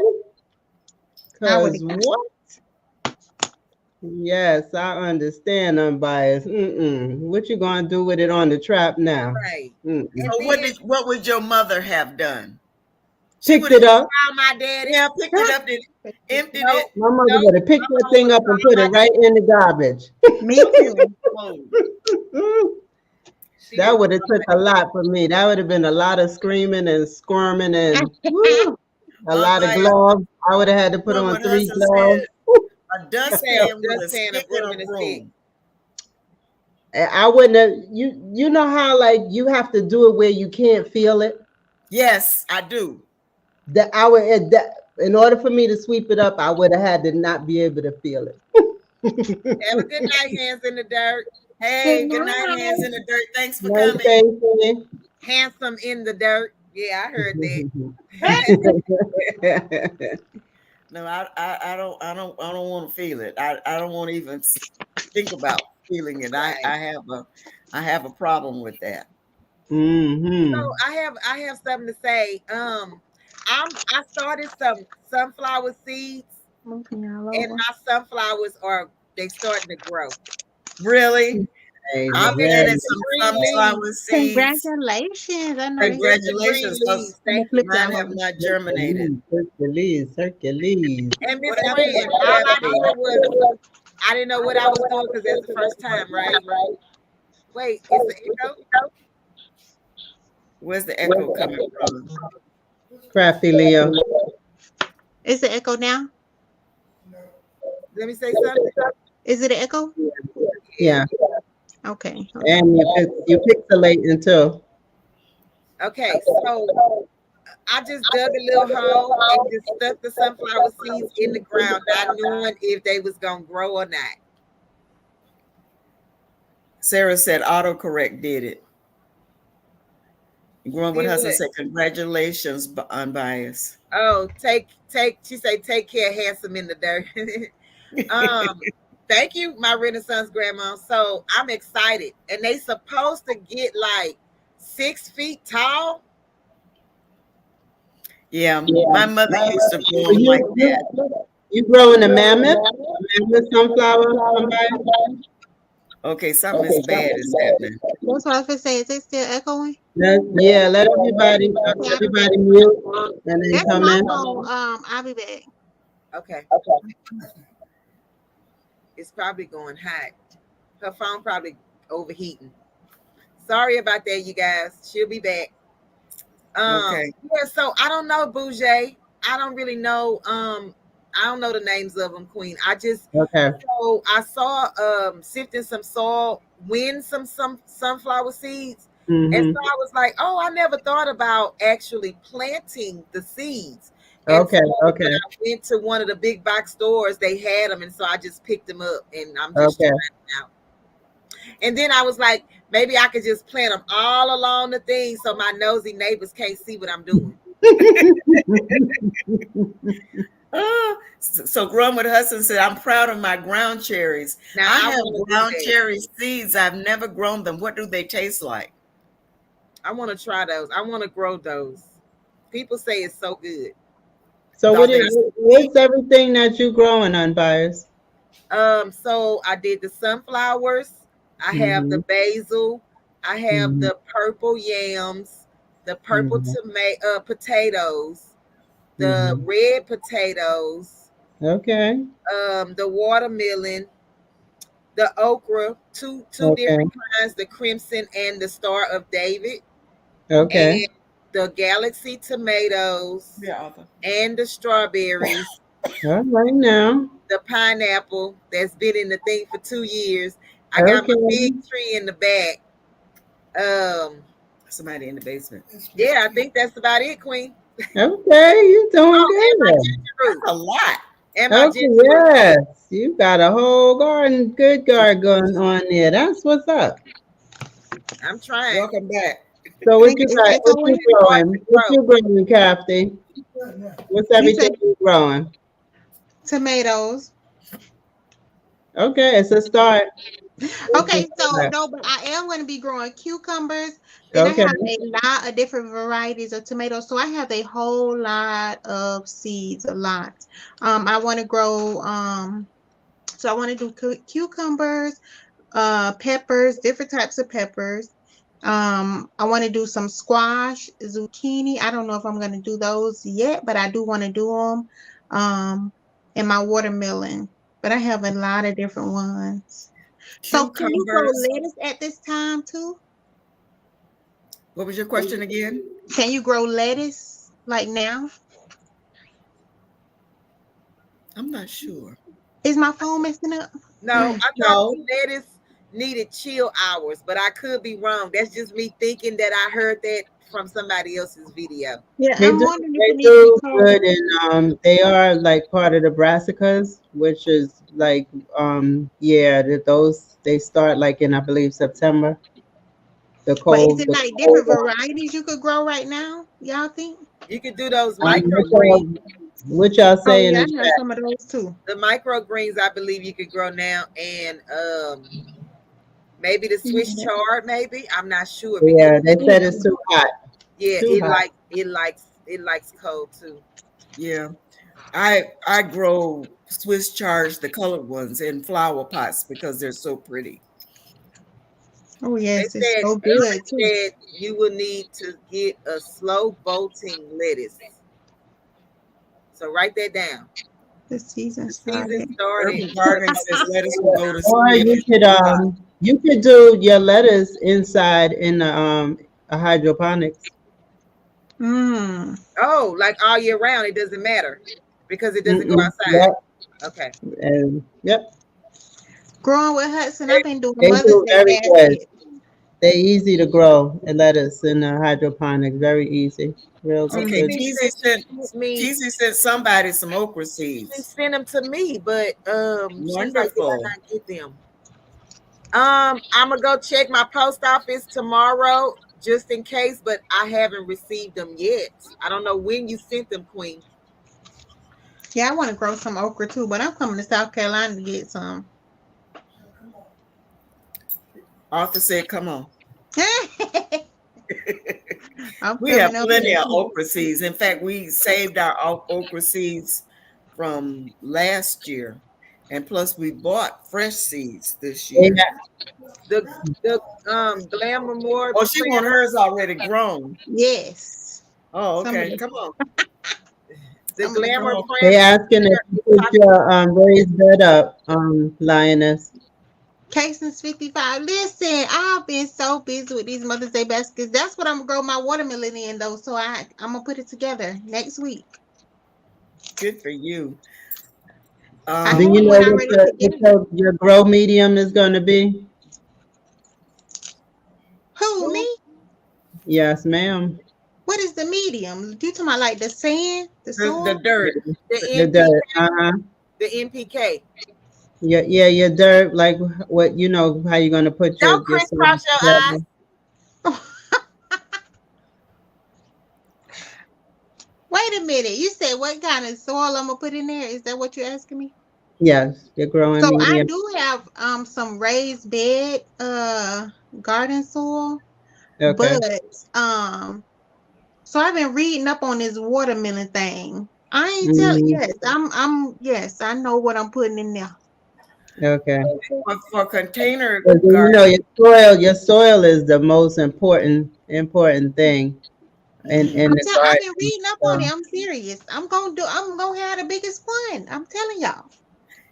I would Cause what? Yes, I understand unbiased. What you gonna do with it on the trap now? Right. Mm-mm. So what would your mother have done? Picked it up. Call my daddy. Yeah, picked it up and emptied No. it. My mother No, would have picked that thing up and put it right in the garbage. Me too. Oh, That would have took a lot for me. That would have been a lot of screaming and squirming and woo, a lot of gloves. I would have had to put what on would 3 husband gloves. said? A dustpan with a Dustpan, a stick broom, and and a a stick. broom. I wouldn't have. You know how like you have to do it where you can't feel it. Yes, I do. That I would. In order for me to sweep it up, I would have had to not be able to feel it. Have a good night, hands in the dirt. Hey, Good good night, night. hands in the dirt. Thanks for Nice coming. Stacy. Handsome in the dirt. Yeah, I heard that. No, I don't want to feel it. I don't want to even think about feeling it. I have a problem with that. So I have something to say. I started some sunflower seeds, Moving all and over. my sunflowers they starting to grow. Really? I planted some sunflower seeds. Congratulations. I know Congratulations. Leaves. Thank flip you. Mine that have one. not germinated. Hercules. And Miss What happened Fran, with all I that did was I didn't know what I was doing because that's the first time, right? Wait, is the echo? Where's the echo coming from? Crafty Leo. Is the echo now? Let me say something. Is it an echo? Yeah. Okay. And you pixelating too. Okay, so I just dug a little hole and just stuck the sunflower seeds in the ground, not knowing if they was gonna grow or not. Sarah said autocorrect did it. Growing with Did husband what? said congratulations, unbiased. Oh, she said take care, handsome in the dirt. Thank you, my Renaissance grandma. So I'm excited. And they supposed to get like 6 feet tall. Yeah, my mother used to grow them like that. You growing a mammoth? Mammoth sunflower? Unbiased? Okay, something is bad is happening. That's what I was going to say. Is it still echoing? Let everybody mute and then That's come my in. phone. I'll be back. Okay. It's probably going hot. Her phone probably overheating. Sorry about that, you guys. She'll be back. Okay. Yeah, so I don't know, Bougie. I don't really know. I don't know the names of them, Queen. I just Okay. so I saw sifting some soil, win some sunflower seeds. And Mm-hmm. so I was like, oh, I never thought about actually planting the seeds. And so Okay. when Okay. I went to one of the big box stores, they had them, and so I just picked them up, and I'm just Okay. trying them out. And then I was like, maybe I could just plant them all along the thing so my nosy neighbors can't see what I'm doing. So growing with Hudson said, I'm proud of my ground cherries. Now I I have want to do ground that. cherry seeds. I've never grown them. What do they taste like? I want to try those. I want to grow those. People say it's so good. So Are they what's everything that you growing on, Buyers? So I did the sunflowers. I have the Mm-hmm. basil. I have Mm-hmm. the purple yams, the purple Mm-hmm. potatoes, the Mm-hmm. red potatoes, Okay. the watermelon, the okra, two Okay. different kinds, the crimson and the Star of David, Okay. and the galaxy tomatoes Yeah, Arthur. and the strawberries, All right now. the pineapple that's been in the thing for 2 years. I got my Okay. big tree in the back. Somebody in the basement. Yeah, I think that's about it, Queen. Okay. You doing Oh, and my good. ginger root. A lot. And my Okay. ginger root. Yes. You got a whole good garden going on there. That's what's up. I'm trying. Welcome back. So what you got? It's What over you here. growing? What you growing, Kathy? What's You everything said you growing? tomatoes. Okay, it's a start. Okay, so no, but I am going to be growing cucumbers. Then I Okay. have a lot of different varieties of tomatoes. So I have a whole lot of seeds, a lot. I want to grow so I want to do cucumbers, peppers, different types of peppers. I want to do some squash, zucchini. I don't know if I'm going to do those yet, but I do want to do them. And my watermelon. But I have a lot of different ones. So can you grow Cucumbers. lettuce at this time too? What was your question again? Can you grow lettuce like now? I'm not sure. Is my phone messing up? No, I thought No. the lettuce needed chill hours, but I could be wrong. That's just me thinking that I heard that from somebody else's video. Yeah, They I'm do wondering if they it needs to be do cold. good and they are like part of the brassicas, which is like those they start like in I believe September. But is it The like different cold varieties you could grow right now? Y'all think? You could do those what microgreens. y'all Oh say in yeah, the I have chat. some of those too. The microgreens, I believe you could grow now, and maybe the Swiss chard. Maybe I'm not sure because Yeah, they said it's too hot. yeah, Too hot. it likes cold too. Yeah. I grow Swiss charge, the colored ones, in flower pots because they're so pretty. Oh They yes, it's said so Aaron good too. said you will need to get a slow bolting lettuce. So write that down. The season The season started. started. Urban Gardening says lettuce will go to Or seed. you could do your lettuce inside in a hydroponics. Mm. Oh, like all year round, it doesn't matter because it doesn't go Mm-mm. outside. Yep. Okay. And yep. Growing with Hudson, I've been doing They Mother's do Day very good. basket. They easy to grow and lettuce in a hydroponics. Very easy. Real So Okay, good. Queen Teasy said sent she sent me. somebody some okra She seeds. sent them to me, but she's like, did I Wonderful. not get them? I'm gonna go check my post office tomorrow just in case, but I haven't received them yet. I don't know when you sent them, Queen. Yeah, I want to grow some okra too, but I'm coming to South Carolina to get some. Arthur said, come on. I'm We have coming up plenty there of too. okra seeds. In fact, we saved our okra seeds from last year, And plus, we bought fresh seeds this Yeah. year. The Glamour More. Oh, she want hers already grown. Yes. Oh, Some of okay. the, Come on. The some of the Glamour girls- They Planner. asking if you put your raised bed up, Lioness. Casings 55. Listen, I've been so busy with these Mother's Day baskets. That's what I'm gonna grow my watermelon in though. So I'm gonna put it together next week. Good for you. I Do have you know one what, already together. your grow medium is going to be? Who, me? Yes, ma'am. What is the medium? You talking about like the sand, the The soil? dirt. The Your NPK. dirt. The NPK. Your dirt, like what, how you're going to put Don't your crisscross your eyes. Wait a minute. You said what kind of soil I'm gonna put in there? Is that what you're asking me? Yes, your growing So I medium. do have some raised bed garden soil, Okay. but so I've been reading up on this watermelon thing. I ain't tell Mhm. yes, yes, I know what I'm putting in there. Okay. But for container But garden, your soil is the most important thing in the I've been garden. reading up on it. So, I'm serious. I'm gonna have the biggest fun. I'm telling y'all.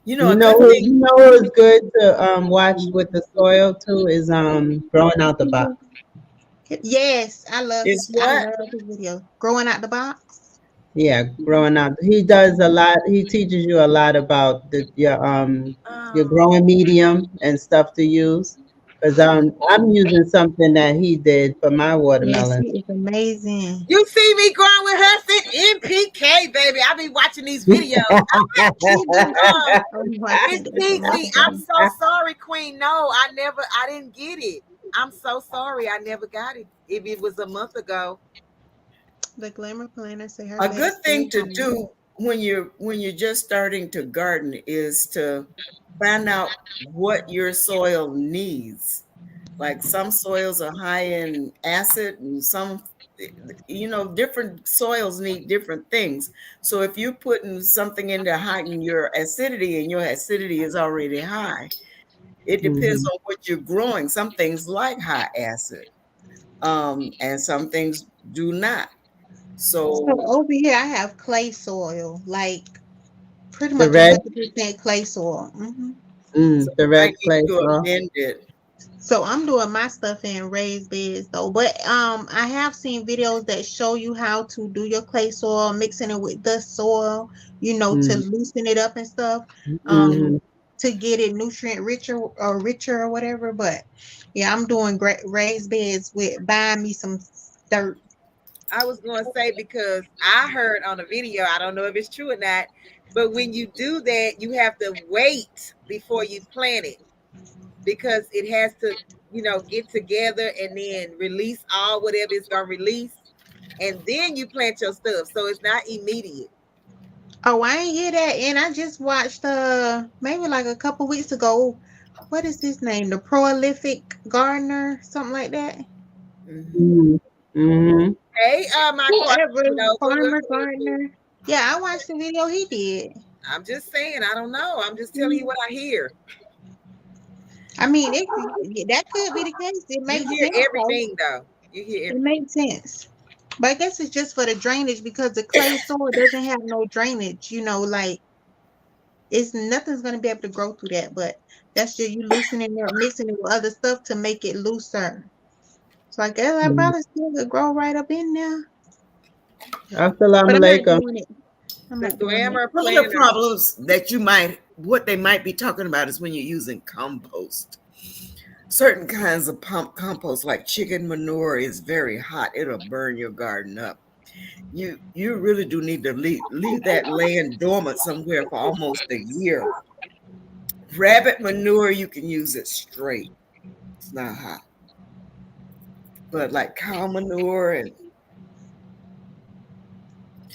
a good thing. you know who is good to watch with the soil too is growing out the box. Yes, Is I what? love his video. Growing out the box. Yeah, growing out. He does a lot. He teaches you a lot about your growing medium and stuff to use. Because I'm using something that he did for my Yes, watermelon. he is amazing. You see me growing with her since NPK, baby. I be watching these videos. Oh, no, I Miss can't do it. Kingsley, I'm so sorry, Queen. No, I didn't get it. I'm so sorry. I never got it. If it was a month ago. The Glamour Planner say her A bed good is thing still to high. do when you're just starting to garden is to find out what your soil needs. Like some soils are high in acid and some different soils need different things. So if you're putting something in to heighten your acidity and your acidity is already high, it depends Mhm. on what you're growing. Some things like high acid, and some things do not. So So over here, I have clay soil, like pretty The much red, 100% clay soil. So the you might red need clay to soil. amend it. So I'm doing my stuff in raised beds though. But I have seen videos that show you how to do your clay soil, mixing it with the soil, to Mm. loosen it up and stuff. Hmm. To get it nutrient richer or whatever. But yeah, I'm doing great raised beds with buying me some dirt. I was going to say because I heard on a video, I don't know if it's true or not, but when you do that, you have to wait before you plant it because it has to, get together and then release all whatever it's going to release. And then you plant your stuff. So it's not immediate. Oh, I ain't hear that. And I just watched maybe like a couple weeks ago. What is his name? The prolific gardener, something like that. Mhm. Mm-hmm. Hey, my Whoever, farmer Nova. gardener. Yeah, I watched the video he did. I'm just saying, I don't know. I'm just telling you what I hear. I mean, that could be the case. It You makes hear sense though. everything, though. You hear It everything. makes sense. But I guess it's just for the drainage because the clay soil doesn't have no drainage, like it's nothing's gonna be able to grow through that. But that's just you loosening it or mixing it with other stuff to make it looser. So I guess I probably still could grow right up in there. But Assalamu I'm not alaikum. doing it. I'm The not doing it. Glamour One of the Planner. problems that what they might be talking about is when you're using compost. Certain kinds of compost, like chicken manure, is very hot. It'll burn your garden up. You really do need to leave that laying dormant somewhere for almost a year. Rabbit manure, you can use it straight. It's not hot. But like cow manure, and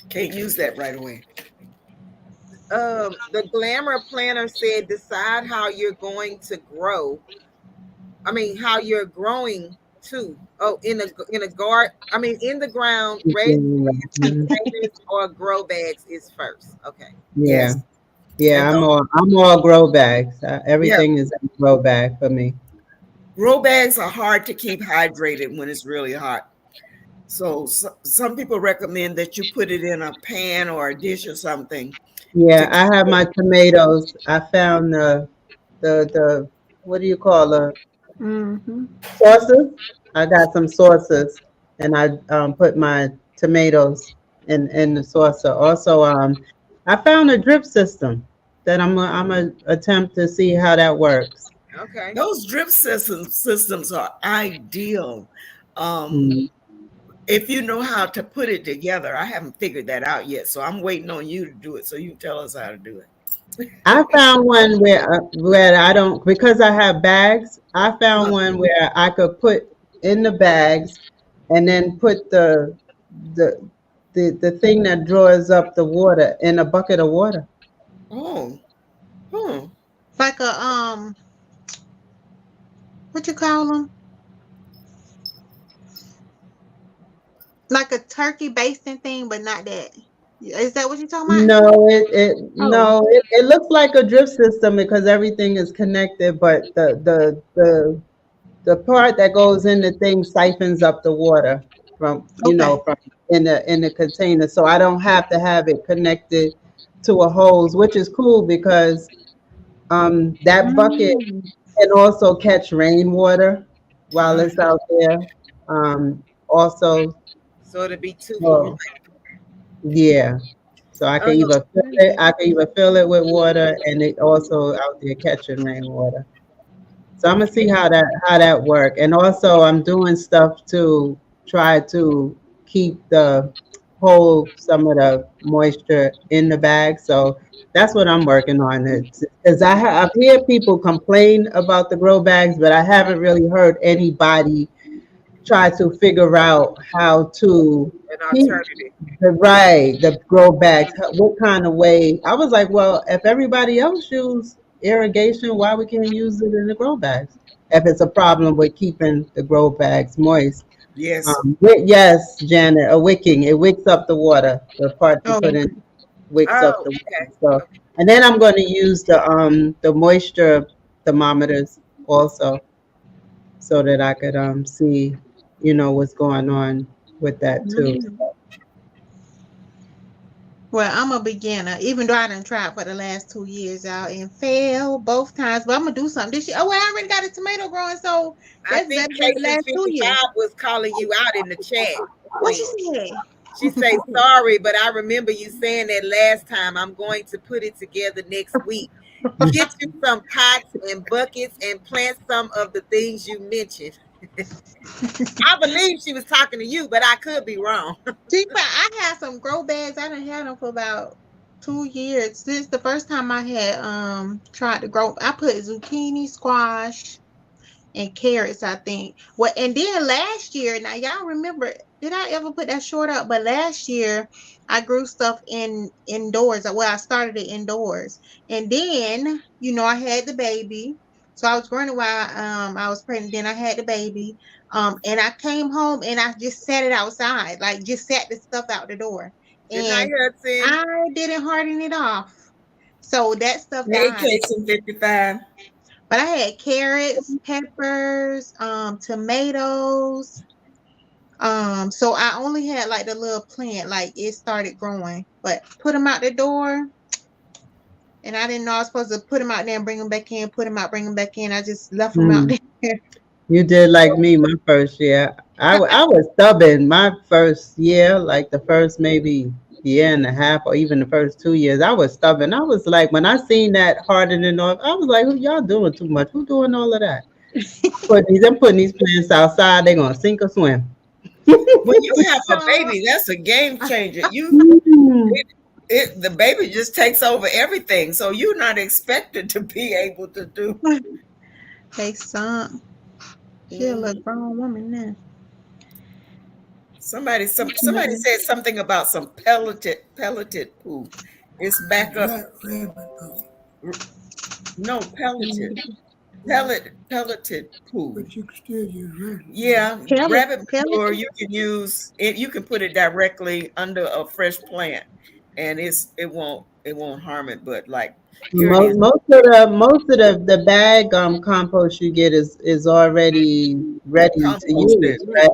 can't use that right away. The Glamour Planner said decide how you're going to grow. I mean, how you're growing too. Oh, in a guard. I mean, in the ground, raised Mhm. containers or grow bags is first. Okay. Yeah. Yes. Yeah, And don't, I'm all grow bags. yeah, Everything is in grow bag for me. grow bags are hard to keep hydrated when it's really hot. So, some people recommend that you put it in a pan or a dish or something to Yeah, keep I have it. my tomatoes. I found the what do you call the Mm-hmm. sauces? I got some sauces, and I put my tomatoes in the saucer. Also, I found a drip system that I'm a attempt to see how that works. Okay. Those drip systems are ideal. Um, Mm. if you know how to put it together. I haven't figured that out yet, so I'm waiting on you to do it so you can tell us how to do it. I found one where I don't, because I have bags. I found Uh, one where I could put in the bags, and then put the the thing that draws up the water in a bucket of water. oh, hmm. Like a what you call them? Like a turkey basting thing, but not that. Is that what you're talking about? Oh, It looks like a drip system because everything is connected, but the part that goes in the thing siphons up the water from, okay. from in the container. So I don't have to have it connected to a hose, which is cool because that bucket Mm. can also catch rainwater while Uh, it's out there. Also, So it'll be two for one. oh, yeah. So I can Oh, either fill That's it, it. I can either fill it with water, and it also out there catching rainwater. So I'm gonna see how that work. And also I'm doing stuff to try to keep the hold some of the moisture in the bag. So that's what I'm working on. Because I've heard people complain about the grow bags, but I haven't really heard anybody try to figure out how to an keep alternative. the grow bags. What kind of way? I was like, well, if everybody else use irrigation, why we can't use it in the grow bags? If it's a problem with keeping the grow bags moist. yes. Yes, Janet, a wicking. It wicks up the water. The part you Oh, put in wicks up Oh, the okay. water. So, and then I'm going to use the moisture thermometers also, so that I could see, what's going on with that too. mhm. Well, I'm a beginner, even though I done tried for the last 2 years out and failed both times. But I'm gonna do something this year. Oh, well, I already got a tomato growing, so I that's think better than the Casey last 2 years. 55 was calling you out in the chat, What she Queen. said? She say sorry, but I remember you saying that last time. I'm going to put it together next week. Get you some pots and buckets and plant some of the things you mentioned. I believe she was talking to you, but I could be wrong. See, but I had some grow bags. I done had them for about 2 years. Since the first time I had tried to grow, I put zucchini, squash, and carrots, I think. Well, and then last year, now y'all remember, did I ever put that short up? But last year I grew stuff indoors. Well, I started it indoors. And then, I had the baby. So I was growing it while I was pregnant. Then I had the baby. And I came home and I just set it outside, like just set the stuff out the door. Good night, And Hudson. I didn't harden it off. So that stuff Hey, died. Casey 55. But I had carrots, peppers, tomatoes. So I only had like the little plant, like it started growing, but put them out the door, and I didn't know I was supposed to put them out there and bring them back in, put them out, bring them back in. I just left them out Mm. there. You did like me my first year. I was stubborn my first year, like the first maybe year and a half, or even the first 2 years. I was stubborn. I was like, when I seen that hardening off, I was like, who y'all doing too much? Who doing all of that? I'm putting these plants outside. They're gonna sink or swim. When you have a So baby, that's a game changer. Mm. The baby just takes over everything. So you're not expected to be able to do. they sunk. She a little Mhm. grown woman now. Somebody said something about some pelleted poo. It's back up. Rat rabbit poo. No, Yeah, pelleted poo. but you can still use regular poo. Yeah, Pellet, rabbit pellet. manure you can use it. You can put it directly under a fresh plant, and it won't. it won't harm it. But like here it is, Most of the bag compost you get is already ready to composted. use, right?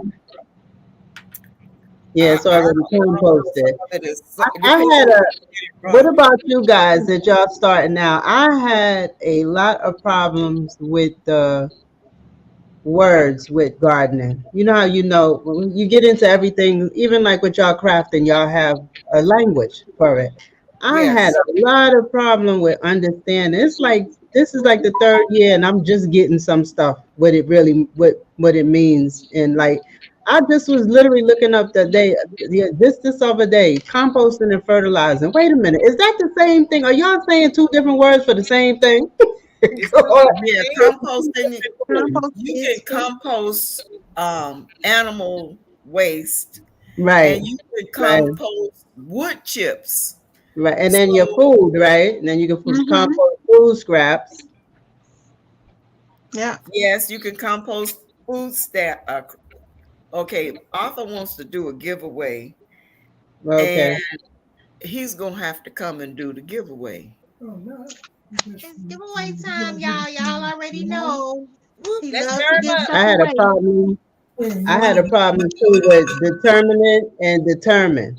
Yeah, it's I already don't know. Some composted. of it is it I depends had on where a. you get it What from. about you guys that y'all starting now? I had a lot of problems with the words with gardening. You know how when you get into everything, even like with y'all crafting, y'all have a language for it. I had Yes. a lot of problem with understanding. It's like this is like the third year, and I'm just getting some stuff what it really what it means, and like I just was literally looking up the day this other day, composting and fertilizing. Wait a minute, is that the same thing? Are y'all saying two different words for the same thing? It's two different Yeah, things. composting. Compost You can is for compost animal waste, Right, and you can right. compost wood chips. Right, and then your So food, right? And then you can mm-hmm. compost food scraps. Yeah. yes, you can compost food stamp. Okay, Arthur wants to do a giveaway, and Okay. he's gonna have to come and do the giveaway. Oh, no. Just, It's giveaway time, y'all. Y'all already yeah. know. Whoop, He let's loves stir to 'em give up. stuff I had a away. problem. And I had a problem too with determinant and determine.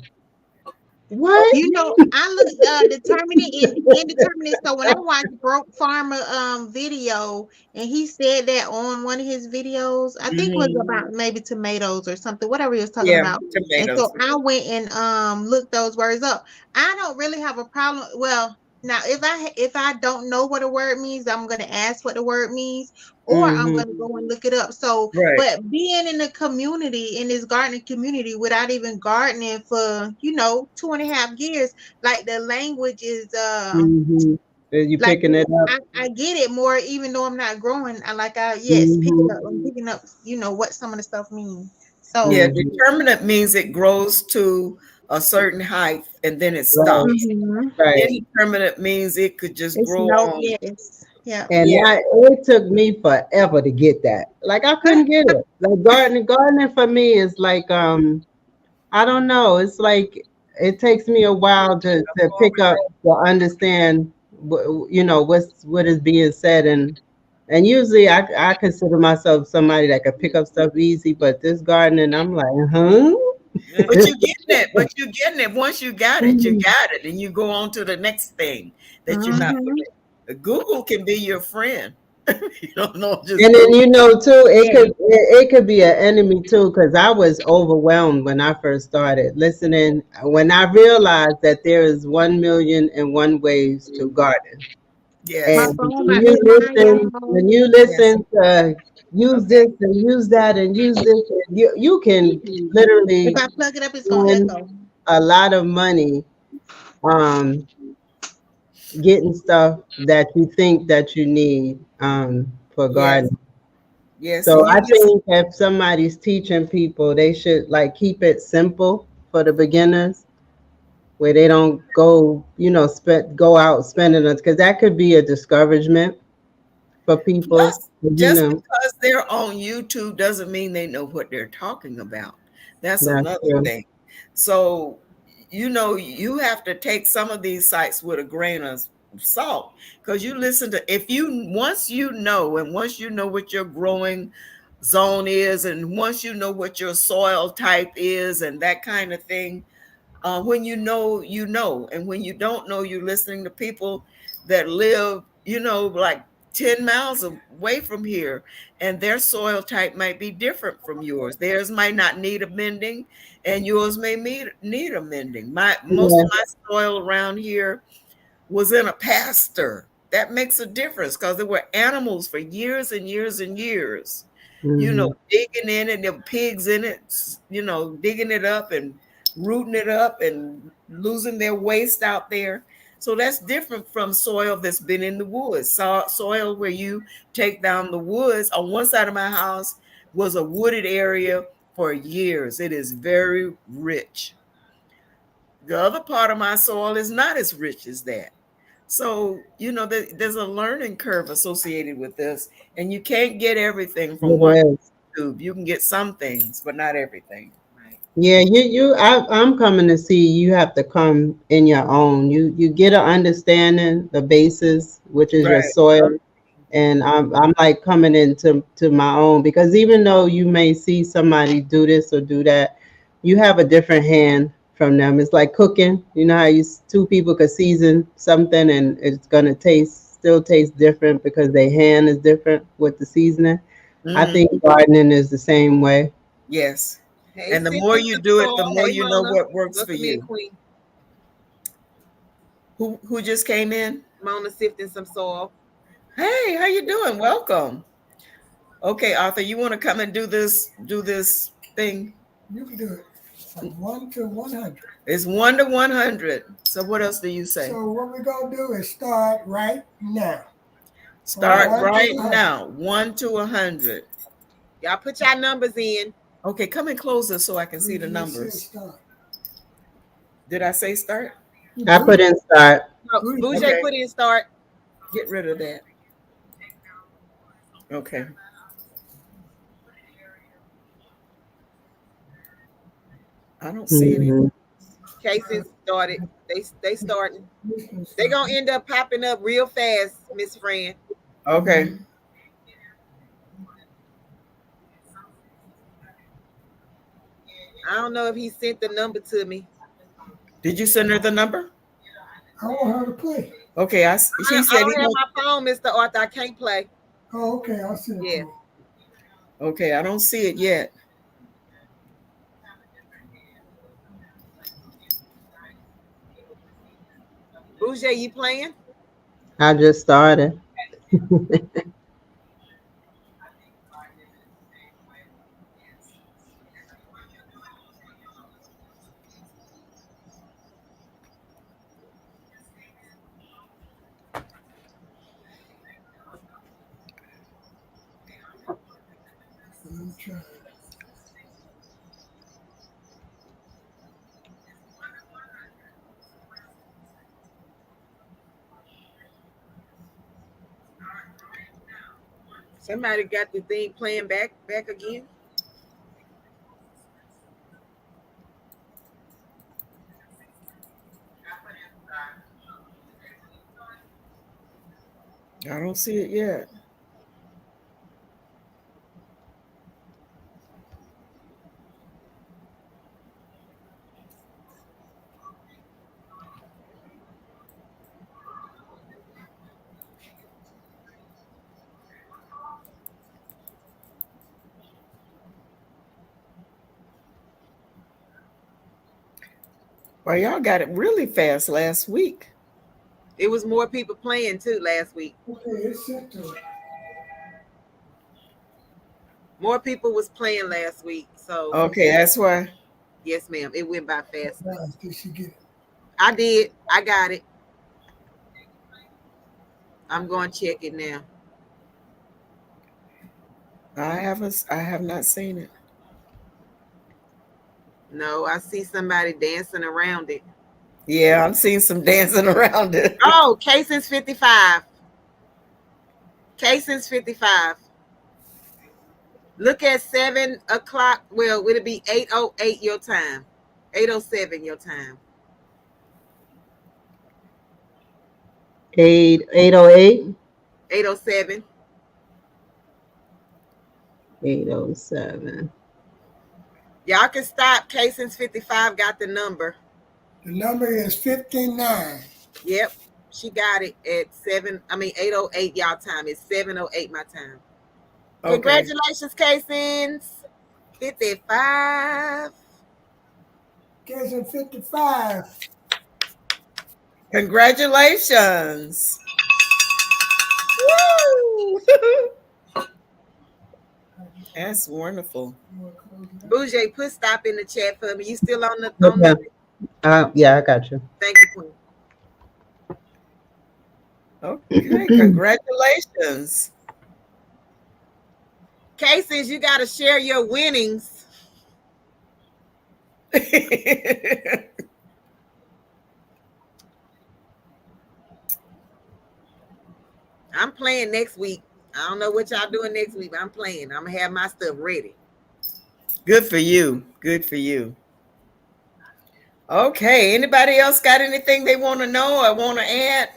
What? You know, I looked determinate and indeterminate. So when I watched Broke Farmer video and he said that on one of his videos, I think it was Hmm. about maybe tomatoes or something, whatever he was talking Yeah, about. And so tomatoes. I went and looked those words up. I don't really have a problem. Well, now if I don't know what a word means, I'm gonna ask what the word means, or I'm Hmm. gonna go and look it up. So, Right. but being in the community, in this gardening community, without even gardening for 2.5 years, like the language is Hmm. You like picking it up? I get it more, even though I'm not growing. I yes, pick it Hmm. up. I'm picking up, what some of the stuff means. So Yeah, Hmm. determinate means it grows to a certain height and then it Right, stops. mhm. right. Indeterminate means it could just It's grow no, on. yes, yeah. And Yeah. it took me forever to get that. Like I couldn't get it. Like gardening for me is like I don't know. It's like it takes me a while to pick up to understand what is being said, and usually I consider myself somebody that could pick up stuff easy, but this gardening I'm like, huh? But you're getting it. But you're getting it. Once you got it, you got it. And you go on to the next thing that you're not Hmm. familiar. Google can be your friend. You don't know, just And then Google. too, Yeah. it could be an enemy too, because I was overwhelmed when I first started listening. When I realized that there is 1,000,001 ways to garden, My Yes. and phone about to die, y'all. when you Yes. listen to use Okay. this and use that and use this, and you can If literally I plug it up, it's gonna spend echo. a lot of money um, getting stuff that you think that you need for Yes. gardening. Yes. So So you I just think if somebody's teaching people, they should like keep it simple for the beginners, where they don't go out spending it, because that could be a discouragement for people. plus You just know, because they're on YouTube doesn't mean they know what they're talking about. That's that's another true. thing. So, you have to take some of these sites with a grain of salt because you listen to, if you, once you know, and once you know what your growing zone is, and once you know what your soil type is, and that kind of thing, when you know, and when you don't know, you're listening to people that live, like 10 miles away from here, and their soil type might be different from yours. Theirs might not need a mending, and yours may need a mending. Most Yeah. of my soil around here was in a pasture. That makes a difference because there were animals for years and years and years, Hmm. digging in it. There were pigs in it, digging it up and rooting it up and losing their waste out there. So that's different from soil that's been in the woods. Soil where you take down the woods. On one side of my house was a wooded area for years. It is very rich. The other part of my soil is not as rich as that. So, there's a learning curve associated with this, and you can't get everything from one It is. tube. You can get some things, but not everything. Right. Yeah, I'm coming to see you have to come in your own. You get an understanding, the basis, which is your Right. soil. And I'm like coming into my own, because even though you may see somebody do this or do that, you have a different hand from them. It's like cooking. You know how two people could season something and it's gonna still taste different because their hand is different with the seasoning. I Mhm. think gardening is the same way. Yes. Hey, And the more sifting you some do it, the soil. more Hey, you know Mona. what works for Welcome in, you. Queen. Who just came in? Mona sifting some soil. Hey, how you doing? Welcome. Okay, Arthur, you want to come and do this thing? You can do it from 1 to 100. It's 1 to 100. So what else do you say? So what we're going to do is start right now. From Start 1 to right 100. now. 1 to 100. Y'all put y'all numbers in. Okay, come in closer so I can see the You just said numbers. start. Did I say start? I put in start. No, Bougie. Bougie Okay. put in start. Get rid of that. Okay. I don't see any. Hmm. Casey started. They starting. They gonna end up popping up real fast, Miss Fran. Okay. I don't know if he sent the number to me. Did you send her the number? I want her to play. Okay. He I said he don't have won't. my phone, Mr. Arthur. I can't play. Oh, okay. I'll send it to Yeah. you. Okay, I don't see it yet. Bougie, you playing? I just started. I'm trying. Somebody got the thing playing back again. I don't see it yet. Well, y'all got it really fast last week. It was more people playing too last week. Okay, it's sent to her. More people was playing last week. So Okay, that's why. yes, ma'am. It went by fast. Nice. Did she get it? I did. I got it. I'm going to check it now. I have not seen it. No, I see somebody dancing around it. Yeah, I'm seeing some dancing around it. Oh, Casey's 55. Casey's 55. Look at 7 o'clock. Well, would it be 8:08 your time? 8:07 your time. 808. 8:07. 807. Y'all can stop. Casey's 55 got the number. The number is 59. Yep. She got it at 8:08 y'all time. It's 7:08 my time. Okay. Congratulations, Casey's 55. Casey 55. Congratulations. Woo! That's wonderful. Bougie, put stop in the chat for me. You still on the Yeah, I got you. Thank you, Queen. Okay, congratulations. Casey's, you got to share your winnings. I'm playing next week. I don't know what y'all doing next week, but I'm playing. I'm gonna have my stuff ready. Good for you. Good for you. Okay. Anybody else got anything they want to know or want to add?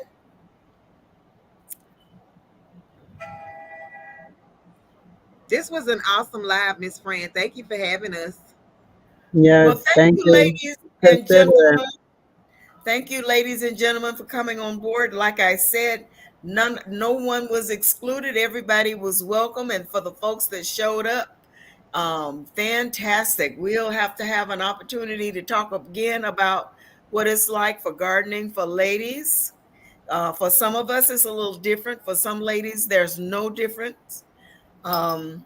This was an awesome live, Miss Fran. Thank you for having us. Well, Yes, thank thank you, you, ladies and Priscilla. gentlemen. Thank you, ladies and gentlemen, for coming on board. Like I said, no one was excluded. Everybody was welcome. And for the folks that showed up, fantastic. We'll have to have an opportunity to talk again about what it's like for gardening for ladies. For some of us, it's a little different. For some ladies, there's no difference. Um,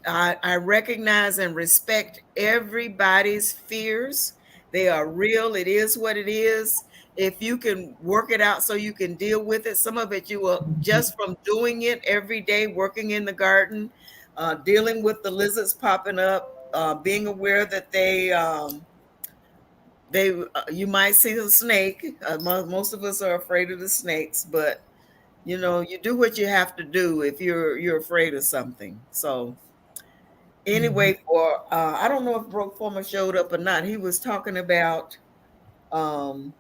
I recognize and respect everybody's fears. They are real. It is what it is. If you can work it out so you can deal with it, some of it you will just from doing it every day, working in the garden, dealing with the lizards popping up, being aware that you might see a snake. Most of us are afraid of the snakes, but you do what you have to do if you're afraid of something. So anyway, for I don't know if Broke Former showed up or not. He was talking about um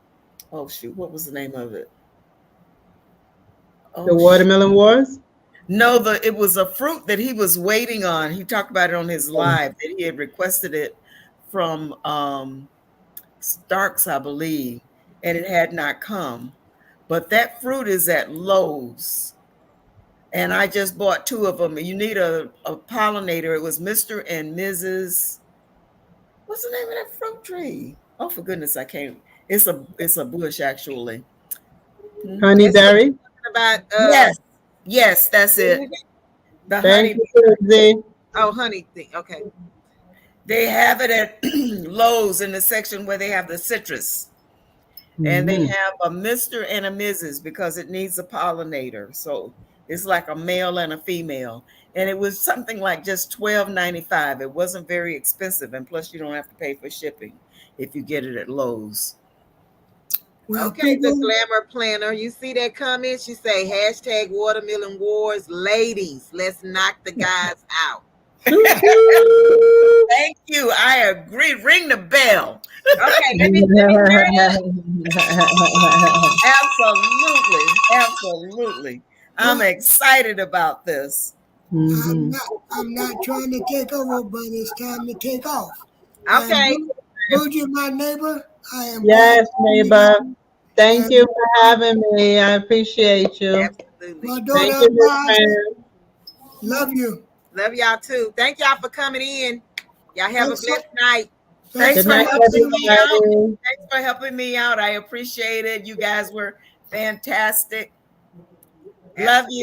oh shoot, what was the name of it? The Oh shoot. Watermelon Wars? No, it was a fruit that he was waiting on. He talked about it on his live that he had requested it from Starks, I believe, and it had not come. But that fruit is at Lowe's. And I just bought two of them. You need a pollinator. It was Mr. and Mrs. What's the name of that fruit tree? Oh, for goodness, I can't. It's a bush actually. That's what Honeyberry? you're talking about. Yes, that's it. The Thank honey. you, Susie. Oh, honey thing. Okay. They have it at Lowe's in the section where they have the citrus. And they Mhm. have a Mr. and a Mrs. because it needs a pollinator. So it's like a male and a female. And it was something like just $12.95. It wasn't very expensive. And plus, you don't have to pay for shipping if you get it at Lowe's. Well, Okay, the people, glamour planner. You see that comment? She say hashtag watermelon wars. Ladies, let's knock the guys out. Woo-hoo. Thank you. I agree. Ring the bell. Okay, let me turn up. Absolutely. Absolutely. I'm well, excited about this. I'm Mhm. not. I'm not trying to take over, but it's time to take off. And Okay. Bougie, my neighbor, I am glad Yes, to meet neighbor. you. Thank you And for having me. I appreciate you. Absolutely. my Thank daughter you, Miss Amaz, Fran. love you. Love y'all too. Thank y'all for coming in. Y'all have a Thanks, blessed night. thanks Thanks Good for for night, helping watching. me out. everybody. Thanks for helping me out. I appreciate it. You guys were fantastic. Love Absolutely. you.